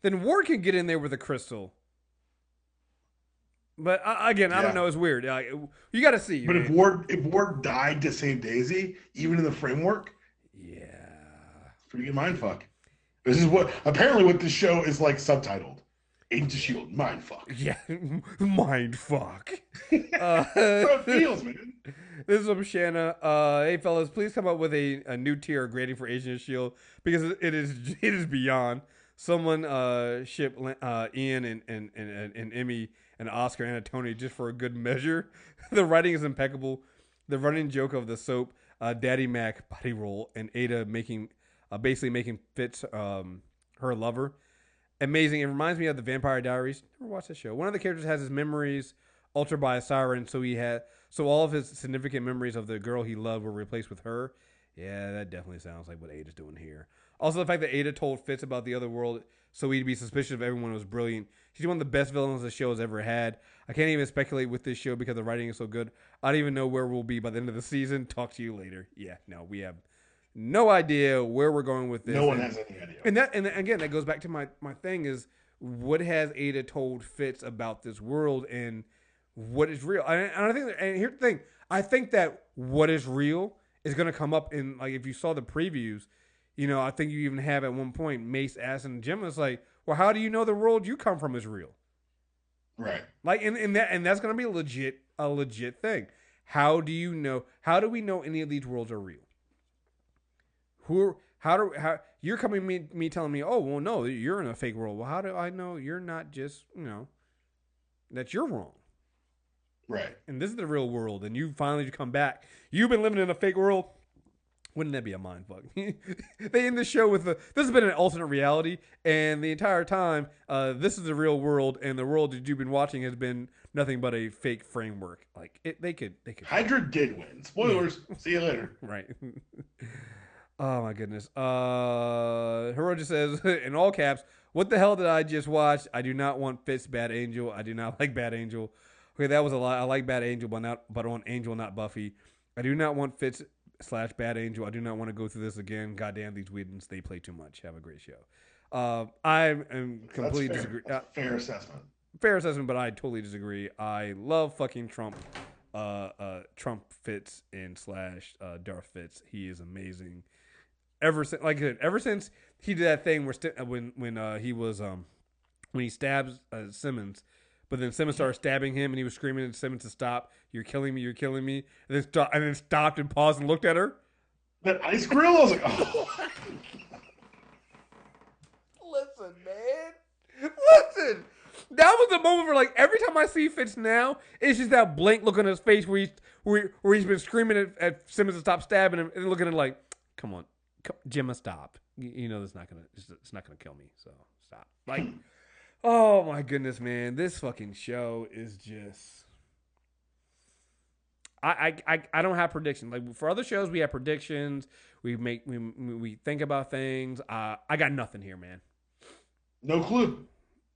then Ward can get in there with a crystal. But again, I don't know. It's weird. You got to see. But man. if Ward died to save Daisy, even in the framework, yeah, it's pretty good mindfuck. This is what this show is like subtitled. Agents of S.H.I.E.L.D. Mindfuck. Yeah, mindfuck. That's how it feels, man. This is from Shanna. Hey, fellas, please come up with a new tier grading for Agents of S.H.I.E.L.D. because it is beyond. Someone ship Ian and Emmy and Oscar and Tony just for a good measure. The writing is impeccable. The running joke of the soap, Daddy Mac body roll, and Ada basically making Fitz her lover. Amazing. It reminds me of the Vampire Diaries. Never watched the show. One of the characters has his memories altered by a siren, so all of his significant memories of the girl he loved were replaced with her. Yeah, that definitely sounds like what Ada's doing here. Also, the fact that Ada told Fitz about the other world so he'd be suspicious of everyone was brilliant. She's one of the best villains the show has ever had. I can't even speculate with this show because the writing is so good. I don't even know where we'll be by the end of the season. Talk to you later. Yeah, no, we have no idea where we're going with this. No one has any idea. And again, that goes back to my thing is what has Ada told Fitz about this world and what is real? And here's the thing. I think that what is real is going to come up in, like, if you saw the previews, I think you even have at one point Mace asking Jim, it's like, well, how do you know the world you come from is real? Right. Like, and that's going to be a legit thing. How do we know any of these worlds are real? How you're coming me telling me, oh, well, no, you're in a fake world. Well, how do I know you're not just, that you're wrong? Right. And this is the real world, and you finally come back. You've been living in a fake world. Wouldn't that be a mindfuck? They end the show with this has been an alternate reality, and the entire time, this is the real world, and the world that you've been watching has been nothing but a fake framework. Like they could. Hydra did win. Spoilers. See you later. Right. Oh my goodness. Hero just says in all caps, "What the hell did I just watch? I do not want Fitz Bad Angel. I do not like Bad Angel." Okay, that was a lot. I like Bad Angel, but on Angel, not Buffy. I do not want Fitz / Bad Angel. I do not want to go through this again. Goddamn, these Whedons, they play too much. Have a great show. I am completely disagree. Fair assessment. Fair assessment, but I totally disagree. I love fucking Trump Fitz and / Darth Fitz. He is amazing. Ever since he did that thing when he stabs Simmons. But then Simmons started stabbing him, and he was screaming at Simmons to stop. You're killing me. You're killing me. And then stopped and paused and looked at her. That ice grill? I was like, oh. Listen, man. Listen. That was the moment where, like, every time I see Fitz now, it's just that blank look on his face where he's been screaming at Simmons to stop stabbing him, and looking at him like, come on, Gemma, stop. You know it's not gonna kill me, so stop. Like. Oh my goodness, man! This fucking show is just. I don't have predictions. Like for other shows, we have predictions. We think about things. I got nothing here, man. No clue.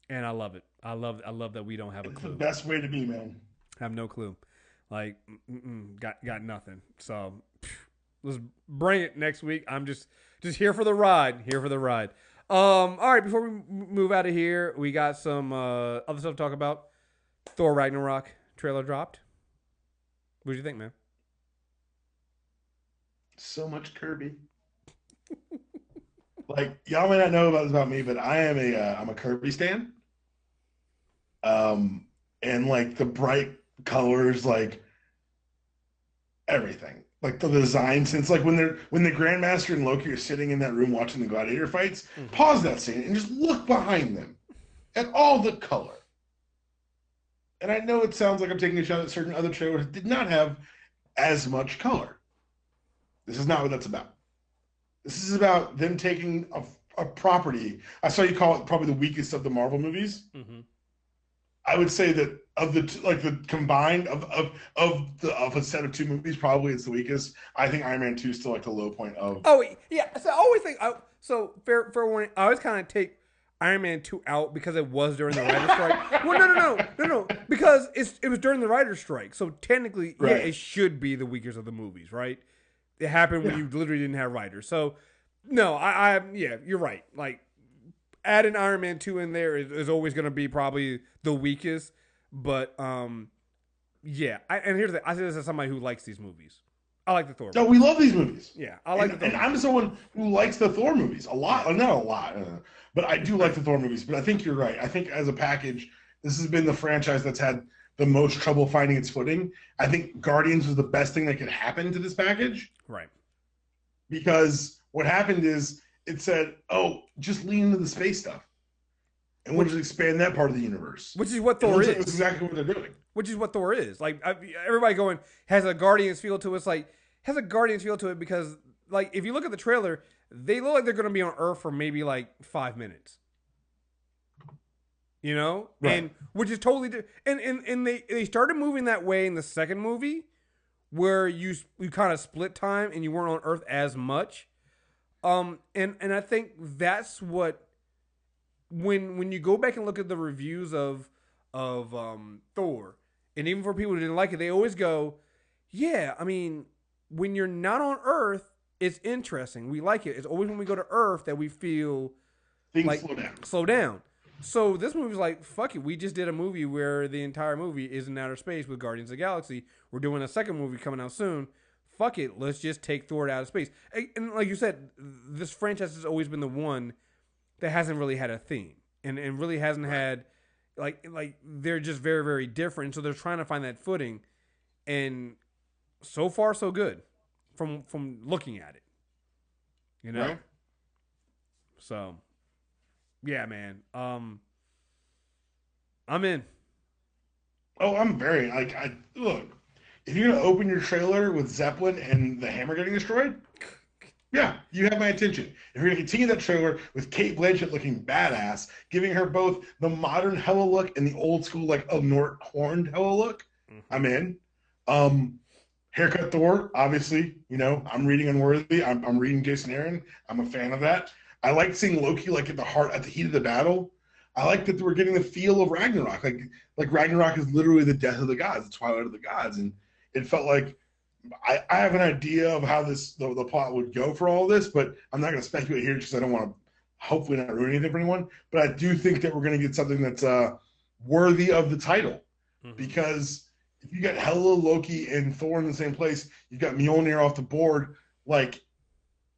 And I love it. I love that we don't have a clue. It's the best way to be, man. I have no clue. Like got nothing. So let's bring it next week. I'm just here for the ride. Here for the ride. All right, before we move out of here, we got some other stuff to talk about. Thor Ragnarok trailer dropped. What do you think, man? So much Kirby. Like, y'all may not know about me, but I'm a Kirby stan. And like the bright colors, like everything. Like the design, since like when the Grandmaster and Loki are sitting in that room watching the gladiator fights, pause that scene and just look behind them at all the color. And I know it sounds like I'm taking a shot at certain other trailers that did not have as much color. This is not what that's about. This is about them taking a property. I saw you call it probably the weakest of the Marvel movies. Mm-hmm. I would say that of the combined of a set of two movies, probably it's the weakest. I think Iron Man 2 is still like the low point of. Oh yeah, so I always think so. Fair warning. I always kind of take Iron Man 2 out because it was during the writer's strike. Well, no, because it was during the writer's strike. So technically, yeah, Right. it should be the weakest of the movies, right? It happened when you literally didn't have writers. So no, yeah, you're right. Like adding Iron Man 2 in there is always going to be probably the weakest. But yeah, and here's the thing. I say this as somebody who likes these movies. I like the Thor. No, we love these movies. Yeah, I like the Thor. And I'm someone who likes the Thor movies a lot. Not a lot, but I do like the Thor movies. But I think you're right. I think as a package, this has been the franchise that's had the most trouble finding its footing. I think Guardians was the best thing that could happen to this package. Right. Because what happened is it said, "Oh, just lean into the space stuff, and we'll just expand that part of the universe." Which is what Thor is. That's exactly what they're doing. Which is what Thor is. Like everybody going has a Guardians feel to it. It's like has a Guardians feel to it because like if you look at the trailer, they look like they're going to be on Earth for maybe like 5 minutes. You know, Right. and which is totally and they started moving that way in the second movie, where you kind of split time and you weren't on Earth as much. And I think that's what when you go back and look at the reviews of Thor, and even for people who didn't like it, they always go, yeah, I mean, when you're not on Earth, it's interesting. We like it. It's always when we go to Earth that we feel Things like slow down. So this movie's like, fuck it. We just did a movie where the entire movie is in outer space with Guardians of the Galaxy. We're doing a second movie coming out soon. Fuck it. Let's just take Thor out of space. And like you said, this franchise has always been the one that hasn't really had a theme and really hasn't had like they're just very, very different. So they're trying to find that footing, and so far so good from looking at it. You know? Right. So yeah, man. I'm in. Oh, I'm very like I look. If you're gonna open your trailer with Zeppelin and the hammer getting destroyed, yeah, you have my attention. If you're gonna continue that trailer with Kate Blanchett looking badass, giving her both the modern Hela look and the old school like a Nort horned Hela look, I'm in. Haircut Thor, obviously, you know, I'm reading Unworthy. I'm reading Jason Aaron. I'm a fan of that. I like seeing Loki like at the heat of the battle. I like that we're getting the feel of Ragnarok. Like Ragnarok is literally the death of the gods, the twilight of the gods, and it felt like I have an idea of how the plot would go for all this, but I'm not going to speculate here because I don't want to hopefully not ruin anything for anyone. But I do think that we're going to get something that's worthy of the title, because if you got Hela, Loki, and Thor in the same place, you've got Mjolnir off the board, like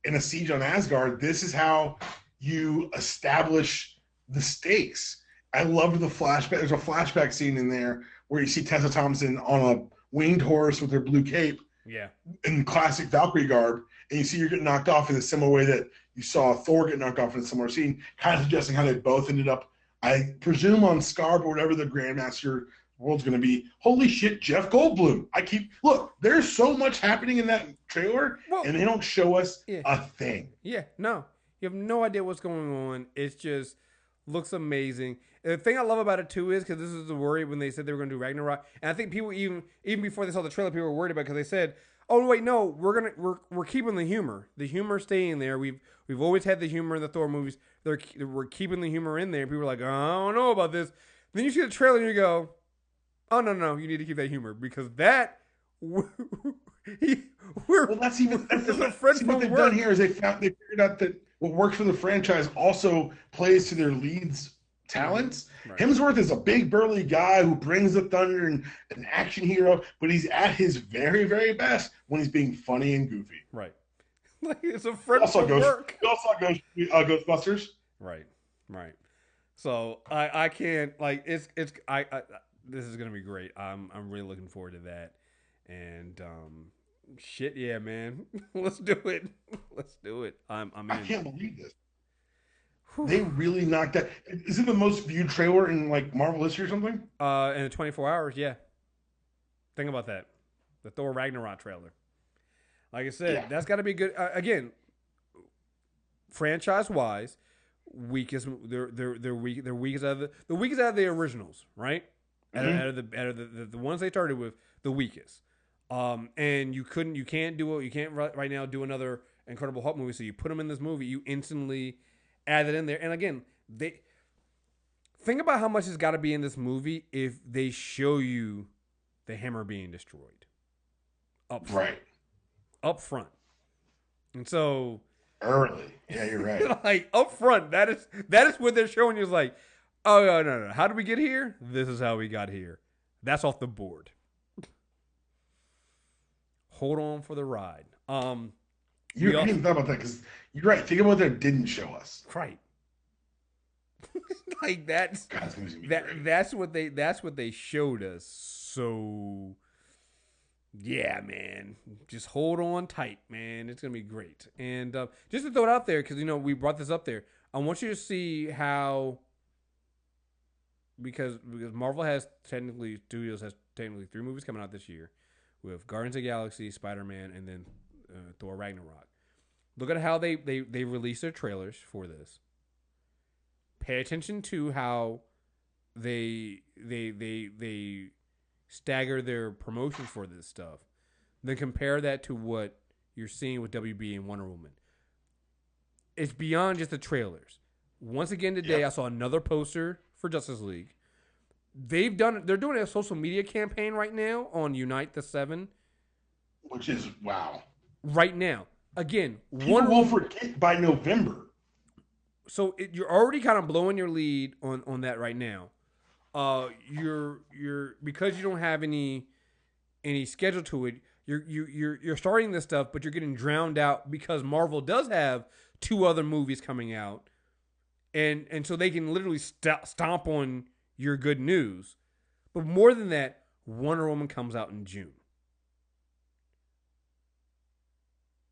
in a siege on Asgard. This is how you establish the stakes. I loved the flashback. There's a flashback scene in there where you see Tessa Thompson on a winged horse with her blue cape, in classic Valkyrie garb, and you see her get knocked off in a similar way that you saw Thor get knocked off in a similar scene, kind of suggesting how they both ended up, I presume, on Scarp or whatever the Grandmaster world's going to be. Holy shit, Jeff Goldblum. Look, there's so much happening in that trailer, and they don't show us a thing. Yeah, no. You have no idea what's going on. It's just looks amazing. And the thing I love about it too is because this is the worry when they said they were going to do Ragnarok, and I think people even before they saw the trailer, people were worried about it because they said, "Oh wait, no, we're keeping the humor. The humor staying there. We've always had the humor in the Thor movies. We're keeping the humor in there." People were like, "Oh, I don't know about this." Then you see the trailer and you go, "Oh no, you need to keep that humor because that." Well, that's what they've done here is they figured out that what works for the franchise also plays to their leads' talents. Right. Hemsworth is a big burly guy who brings the thunder and an action hero, but he's at his very, very best when he's being funny and goofy. Right. Like it's a friend from work. He also goes Ghostbusters. Right. So I can't like it's I this is gonna be great. I'm really looking forward to that. And shit, yeah, man. Let's do it. I'm in. I can't believe this. They really knocked that. Is it the most viewed trailer in like Marvel history or something? In 24 hours, yeah. Think about that. The Thor Ragnarok trailer. Like I said, that's got to be good. Again, franchise wise, weakest. They're weak. They're weakest out of the weakest out of the originals, right? Out of the ones they started with, the weakest. And you can't right now do another Incredible Hulk movie. So you put them in this movie, you instantly add it in there. And again, they think about how much has got to be in this movie if they show you the hammer being destroyed up front. Right. Up front. And so early. Yeah, you're right. like up front, that is what they're showing you is like, oh no. How did we get here? This is how we got here. That's off the board. Hold on for the ride. I didn't even thought about that because you're right. Think about what they didn't show us. Right. Like that's God, that's what they showed us. So yeah, man, just hold on tight, man. It's gonna be great. And just to throw it out there, because we brought this up there, I want you to see how because Marvel Studios has technically 3 movies coming out this year with Guardians of the Galaxy, Spider-Man, and then Thor Ragnarok. Look at how they release their trailers for this. Pay attention to how they stagger their promotions for this stuff. Then compare that to what you're seeing with WB and Wonder Woman. It's beyond just the trailers. Once again today, I saw another poster for Justice League. They're doing a social media campaign right now on Unite the 7. Which is, wow. Right now. Again, People will forget by November. So you're already kind of blowing your lead on that right now. You're because you don't have any schedule to it. You're starting this stuff, but you're getting drowned out because Marvel does have 2 other movies coming out, and so they can literally stomp on your good news. But more than that, Wonder Woman comes out in June.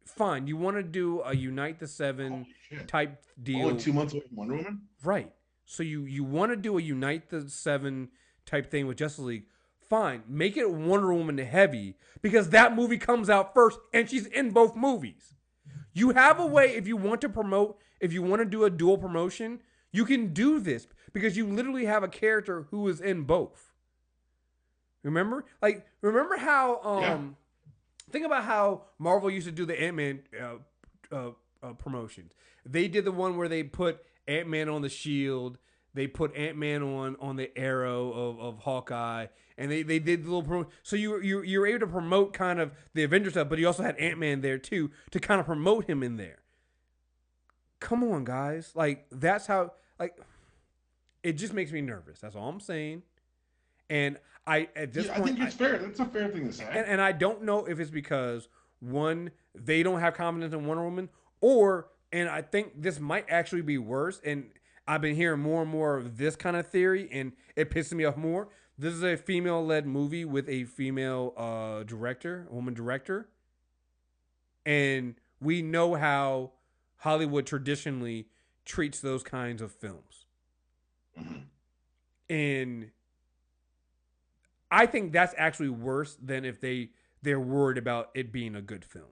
Fine, you want to do a Unite the 7 type deal. Only 2 months away from Wonder Woman? Right. So you want to do a Unite the 7 type thing with Justice League. Fine, make it Wonder Woman heavy because that movie comes out first and she's in both movies. You have a way if you want to do a dual promotion, you can do this because you literally have a character who is in both. Remember how think about how Marvel used to do the Ant-Man promotions. They did the one where they put Ant-Man on the shield. They put Ant-Man on the arrow of Hawkeye. And they did the little promo. So you were able to promote kind of the Avengers stuff, but you also had Ant-Man there too to kind of promote him in there. Come on, guys. Like, that's how, like, it just makes me nervous. That's all I'm saying. And I think it's fair. That's a fair thing to say. And I don't know if it's because, one, they don't have confidence in Wonder Woman, and I think this might actually be worse, and I've been hearing more and more of this kind of theory, and it pisses me off more. This is a female-led movie with a female woman director, and we know how Hollywood traditionally treats those kinds of films. Mm-hmm. And I think that's actually worse than if they're worried about it being a good film.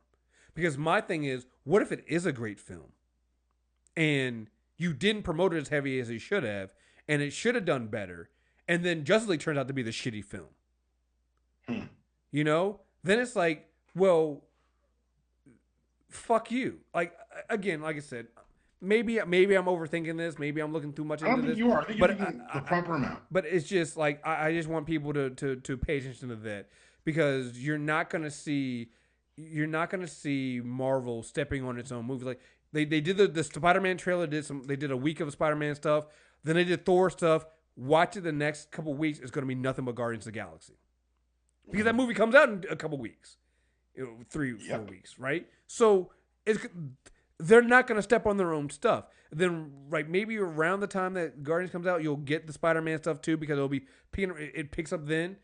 Because my thing is, what if it is a great film and you didn't promote it as heavy as you should have, and it should have done better, and then Justice League turns out to be the shitty film? Then it's like, well, fuck you. Like, again, like I said, maybe I'm overthinking this. Maybe I'm looking too much into this. I don't think you are. I think you're thinking the proper amount. But it's just like, I just want people to pay attention to that, because you're not gonna see Marvel stepping on its own movie. Like they did the Spider-Man trailer. They did a week of Spider-Man stuff. Then they did Thor stuff. Watch it the next couple weeks. It's gonna be nothing but Guardians of the Galaxy, because that movie comes out in a couple weeks, 3-4 weeks, right? So they're not going to step on their own stuff. Then, right, maybe around the time that Guardians comes out, you'll get the Spider-Man stuff too, because it picks up then.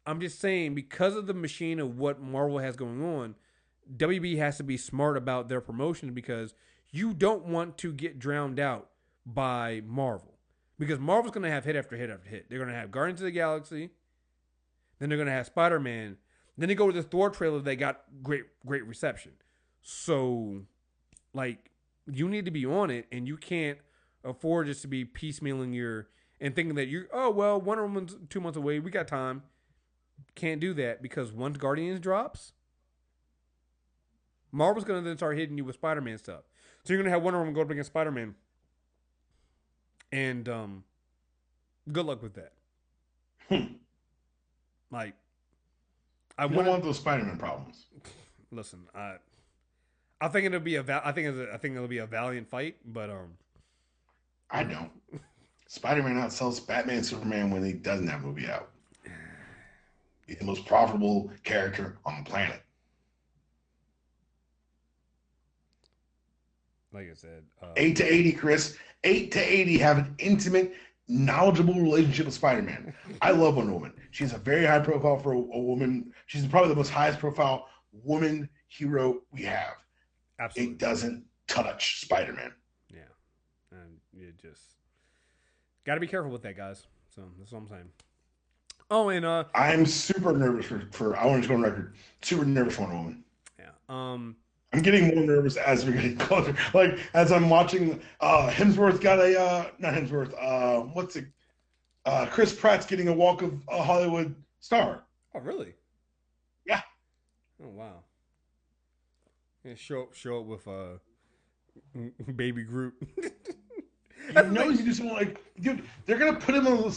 I'm just saying, because of the machine of what Marvel has going on, WB has to be smart about their promotion, because you don't want to get drowned out by Marvel. Because Marvel's going to have hit after hit after hit. They're going to have Guardians of the Galaxy. Then they're going to have Spider-Man. Then they go to the Thor trailer. They got great reception. So, like, you need to be on it, and you can't afford just to be piecemealing and thinking that Wonder Woman's 2 months away. We got time. Can't do that because once Guardians drops, Marvel's going to then start hitting you with Spider-Man stuff. So you're going to have Wonder Woman go up against Spider-Man. And good luck with that. Like, I don't want those Spider-Man problems. Listen, I think it'll be I think it'll be a valiant fight, but I don't. Spider-Man outsells Batman, Superman when he doesn't have a movie out. He's the most profitable character on the planet. Like I said, 8 to 80, Chris. 8 to 80 have an intimate, knowledgeable relationship with Spider-Man. I love Wonder Woman. She's a very high profile for a woman. She's probably the most highest profile woman hero we have. Absolutely. It doesn't touch Spider-Man. Yeah. And you just got to be careful with that, guys. So that's what I'm saying. Oh, and I'm super nervous for I want to go on record. Super nervous for Wonder Woman. Yeah. I'm getting more nervous as we're getting closer. Like as I'm watching Hemsworth got a not Hemsworth, what's it? Chris Pratt's getting a Walk of a Hollywood star. Oh, really? Yeah. Oh, wow. Yeah, show up with baby Groot. You know, you just like, dude, they're gonna put him on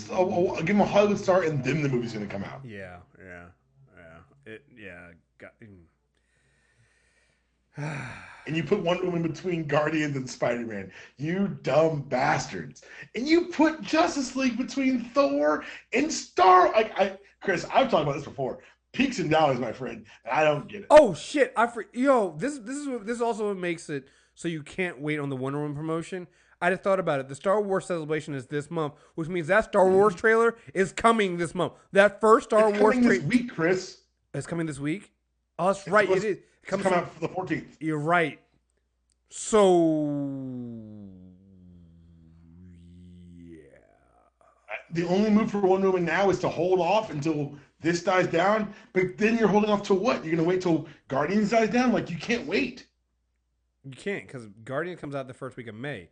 give him a Hollywood star, and then the movie's gonna come out. Yeah. And you put Wonder Woman between Guardians and Spider-Man. You dumb bastards. And you put Justice League between Thor and Star. Chris, I've talked about this before. Peaks and valleys, my friend. And I don't get it. Oh shit! This also makes it so you can't wait on the Wonder Woman promotion. I just thought about it. The Star Wars celebration is this month, which means that Star Wars trailer is coming this month. That first Star Wars trailer this week, Chris. It's coming this week. Oh, that's right. It is. It comes out for the 14th. You're right. So yeah. The only move for Wonder Woman now is to hold off until this dies down. But then you're holding off to what? You're gonna wait till Guardians dies down? Like you can't wait. You can't because Guardians comes out the first week of May.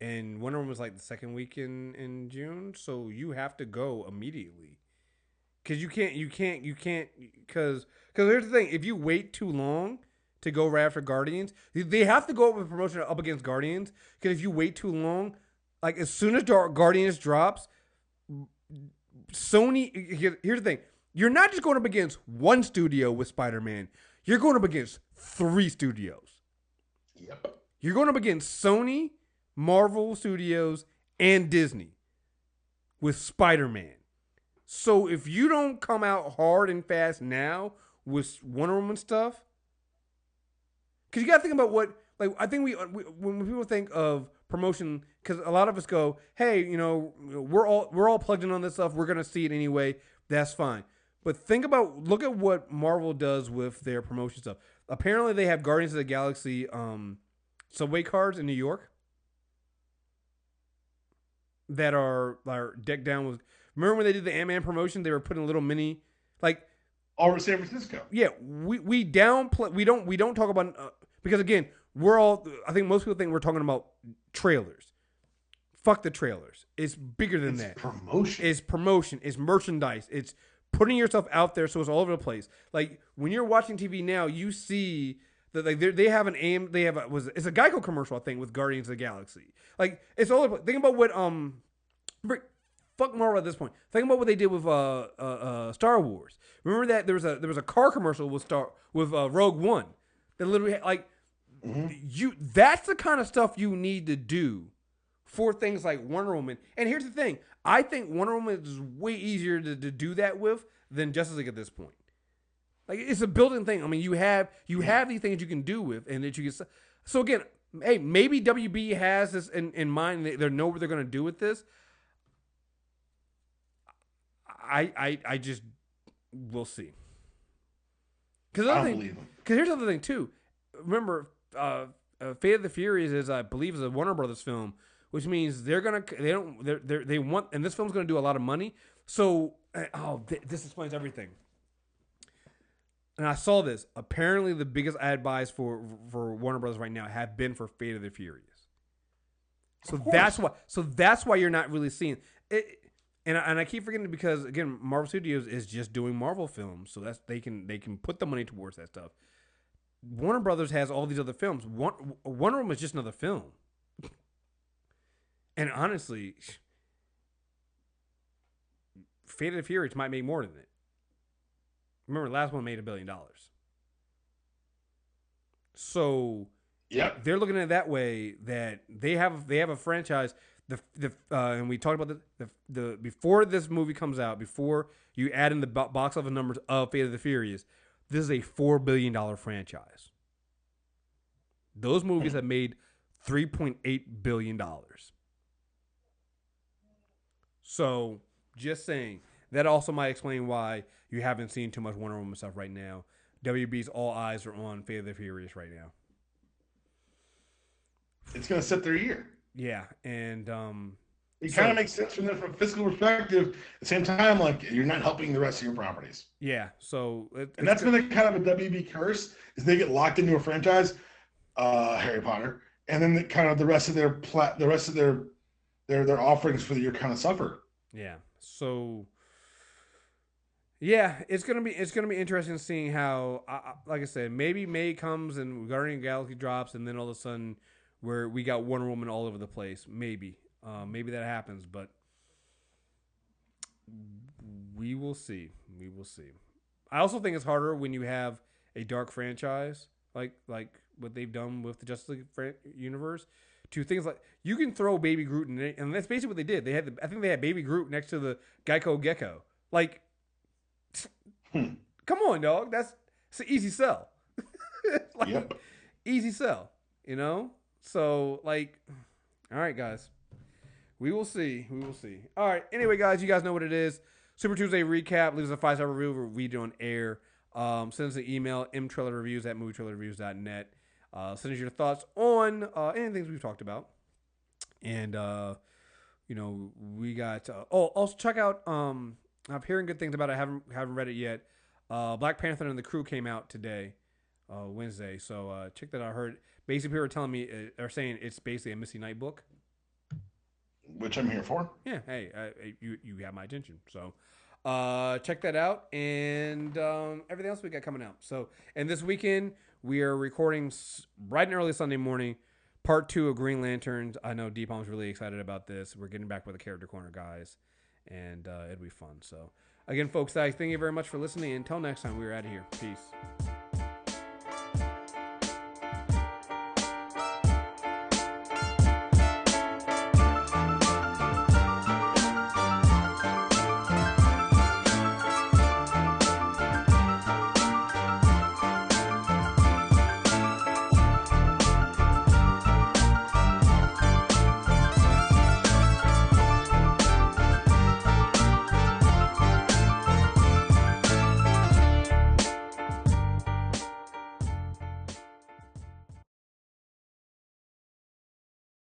And Wonder Woman was like the second week in June, so you have to go immediately. Because you can't, because here's the thing. If you wait too long to go right after Guardians, they have to go up with promotion up against Guardians. Because if you wait too long, like as soon as Guardians drops, Sony, here's the thing. You're not just going up against one studio with Spider-Man. You're going up against 3 studios. Yep. You're going up against Sony, Marvel Studios, and Disney with Spider-Man. So if you don't come out hard and fast now with Wonder Woman stuff, because you got to think about what, like, I think we when people think of promotion, because a lot of us go, hey, you know, we're all plugged in on this stuff. We're gonna see it anyway. That's fine. But look at what Marvel does with their promotion stuff. Apparently, they have Guardians of the Galaxy subway cards in New York that are decked down with. Remember when they did the Ant-Man promotion? They were putting a little mini, like, all over San Francisco. Yeah, we downplay. We don't talk about because again, I think most people think we're talking about trailers. Fuck the trailers. It's bigger than that. Promotion. It's promotion. It's merchandise. It's putting yourself out there so it's all over the place. Like when you're watching TV now, you see that like they have an aim. They have it's a Geico commercial I think with Guardians of the Galaxy. Like it's all over. Think about what fuck Marvel at this point. Think about what they did with Star Wars. Remember that there was a car commercial with Rogue One that literally like that's the kind of stuff you need to do for things like Wonder Woman. And here's the thing: I think Wonder Woman is way easier to do that with than Justice League at this point. Like it's a built-in thing. I mean, you have these things you can do with, and that you can. So again, hey, maybe WB has this in mind. They know what they're going to do with this. I just we'll see. Because here's the other thing too. Remember, Fate of the Furious is I believe is a Warner Brothers film, which means they want, and this film's gonna do a lot of money. So this explains everything. and I saw this. Apparently, the biggest ad buys for Warner Brothers right now have been for Fate of the Furious. So that's why you're not really seeing it. And I keep forgetting because again, Marvel Studios is just doing Marvel films, so that's they can put the money towards that stuff. Warner Brothers has all these other films. One of them is just another film. And honestly, Fate of the Furious might make more than it. Remember, the last one made $1 billion. So Yep. they're looking at it that way that they have a franchise. And we talked about the before this movie comes out, before you add in the box office numbers of Fate of the Furious, this is a $4 billion franchise. Those movies have made $3.8 billion. So, just saying, that also might explain why you haven't seen too much Wonder Woman stuff right now. WB's all eyes are on Fate of the Furious right now. It's going to sit there a year. Yeah, and it kind of makes sense from a fiscal perspective. At the same time, like you're not helping the rest of your properties. Yeah, so and that's been a kind of a WB curse is they get locked into a franchise, Harry Potter, and then the rest of their offerings for the year kind of suffer. Yeah, so yeah, it's gonna be interesting seeing how, like I said, maybe May comes and Guardian of the Galaxy drops, and then all of a sudden where we got Wonder Woman all over the place. Maybe that happens, but we will see. We will see. I also think it's harder when you have a dark franchise like what they've done with the Justice League universe. To things like you can throw Baby Groot in it, and that's basically what they did. They had I think they had Baby Groot next to the Geico Gecko. Like, come on, dog. It's an easy sell. Like, yep. Easy sell. You know. So, like, all right, guys. We will see. We will see. All right. Anyway, guys, you guys know what it is. Super Tuesday recap. Leave us a 5-star review. We'll read it on air. Send us an email, mtrailerreviews@movietrailerreviews.net. Send us your thoughts on anything we've talked about. And, we got... also check out... I'm hearing good things about it. I haven't read it yet. Black Panther and the Crew came out today, Wednesday. So check that out. I heard... Basically, people are telling me, are saying it's basically a Misty Knight book. Which I'm here for. Yeah, hey, you have my attention. So check that out. And everything else we got coming out. So, and this weekend, we are recording bright and early Sunday morning, part 2 of Green Lanterns. I know Deepalm's really excited about this. We're getting back with the Character Corner guys. And it'll be fun. So, again, folks, thank you very much for listening. Until next time, we're out of here. Peace.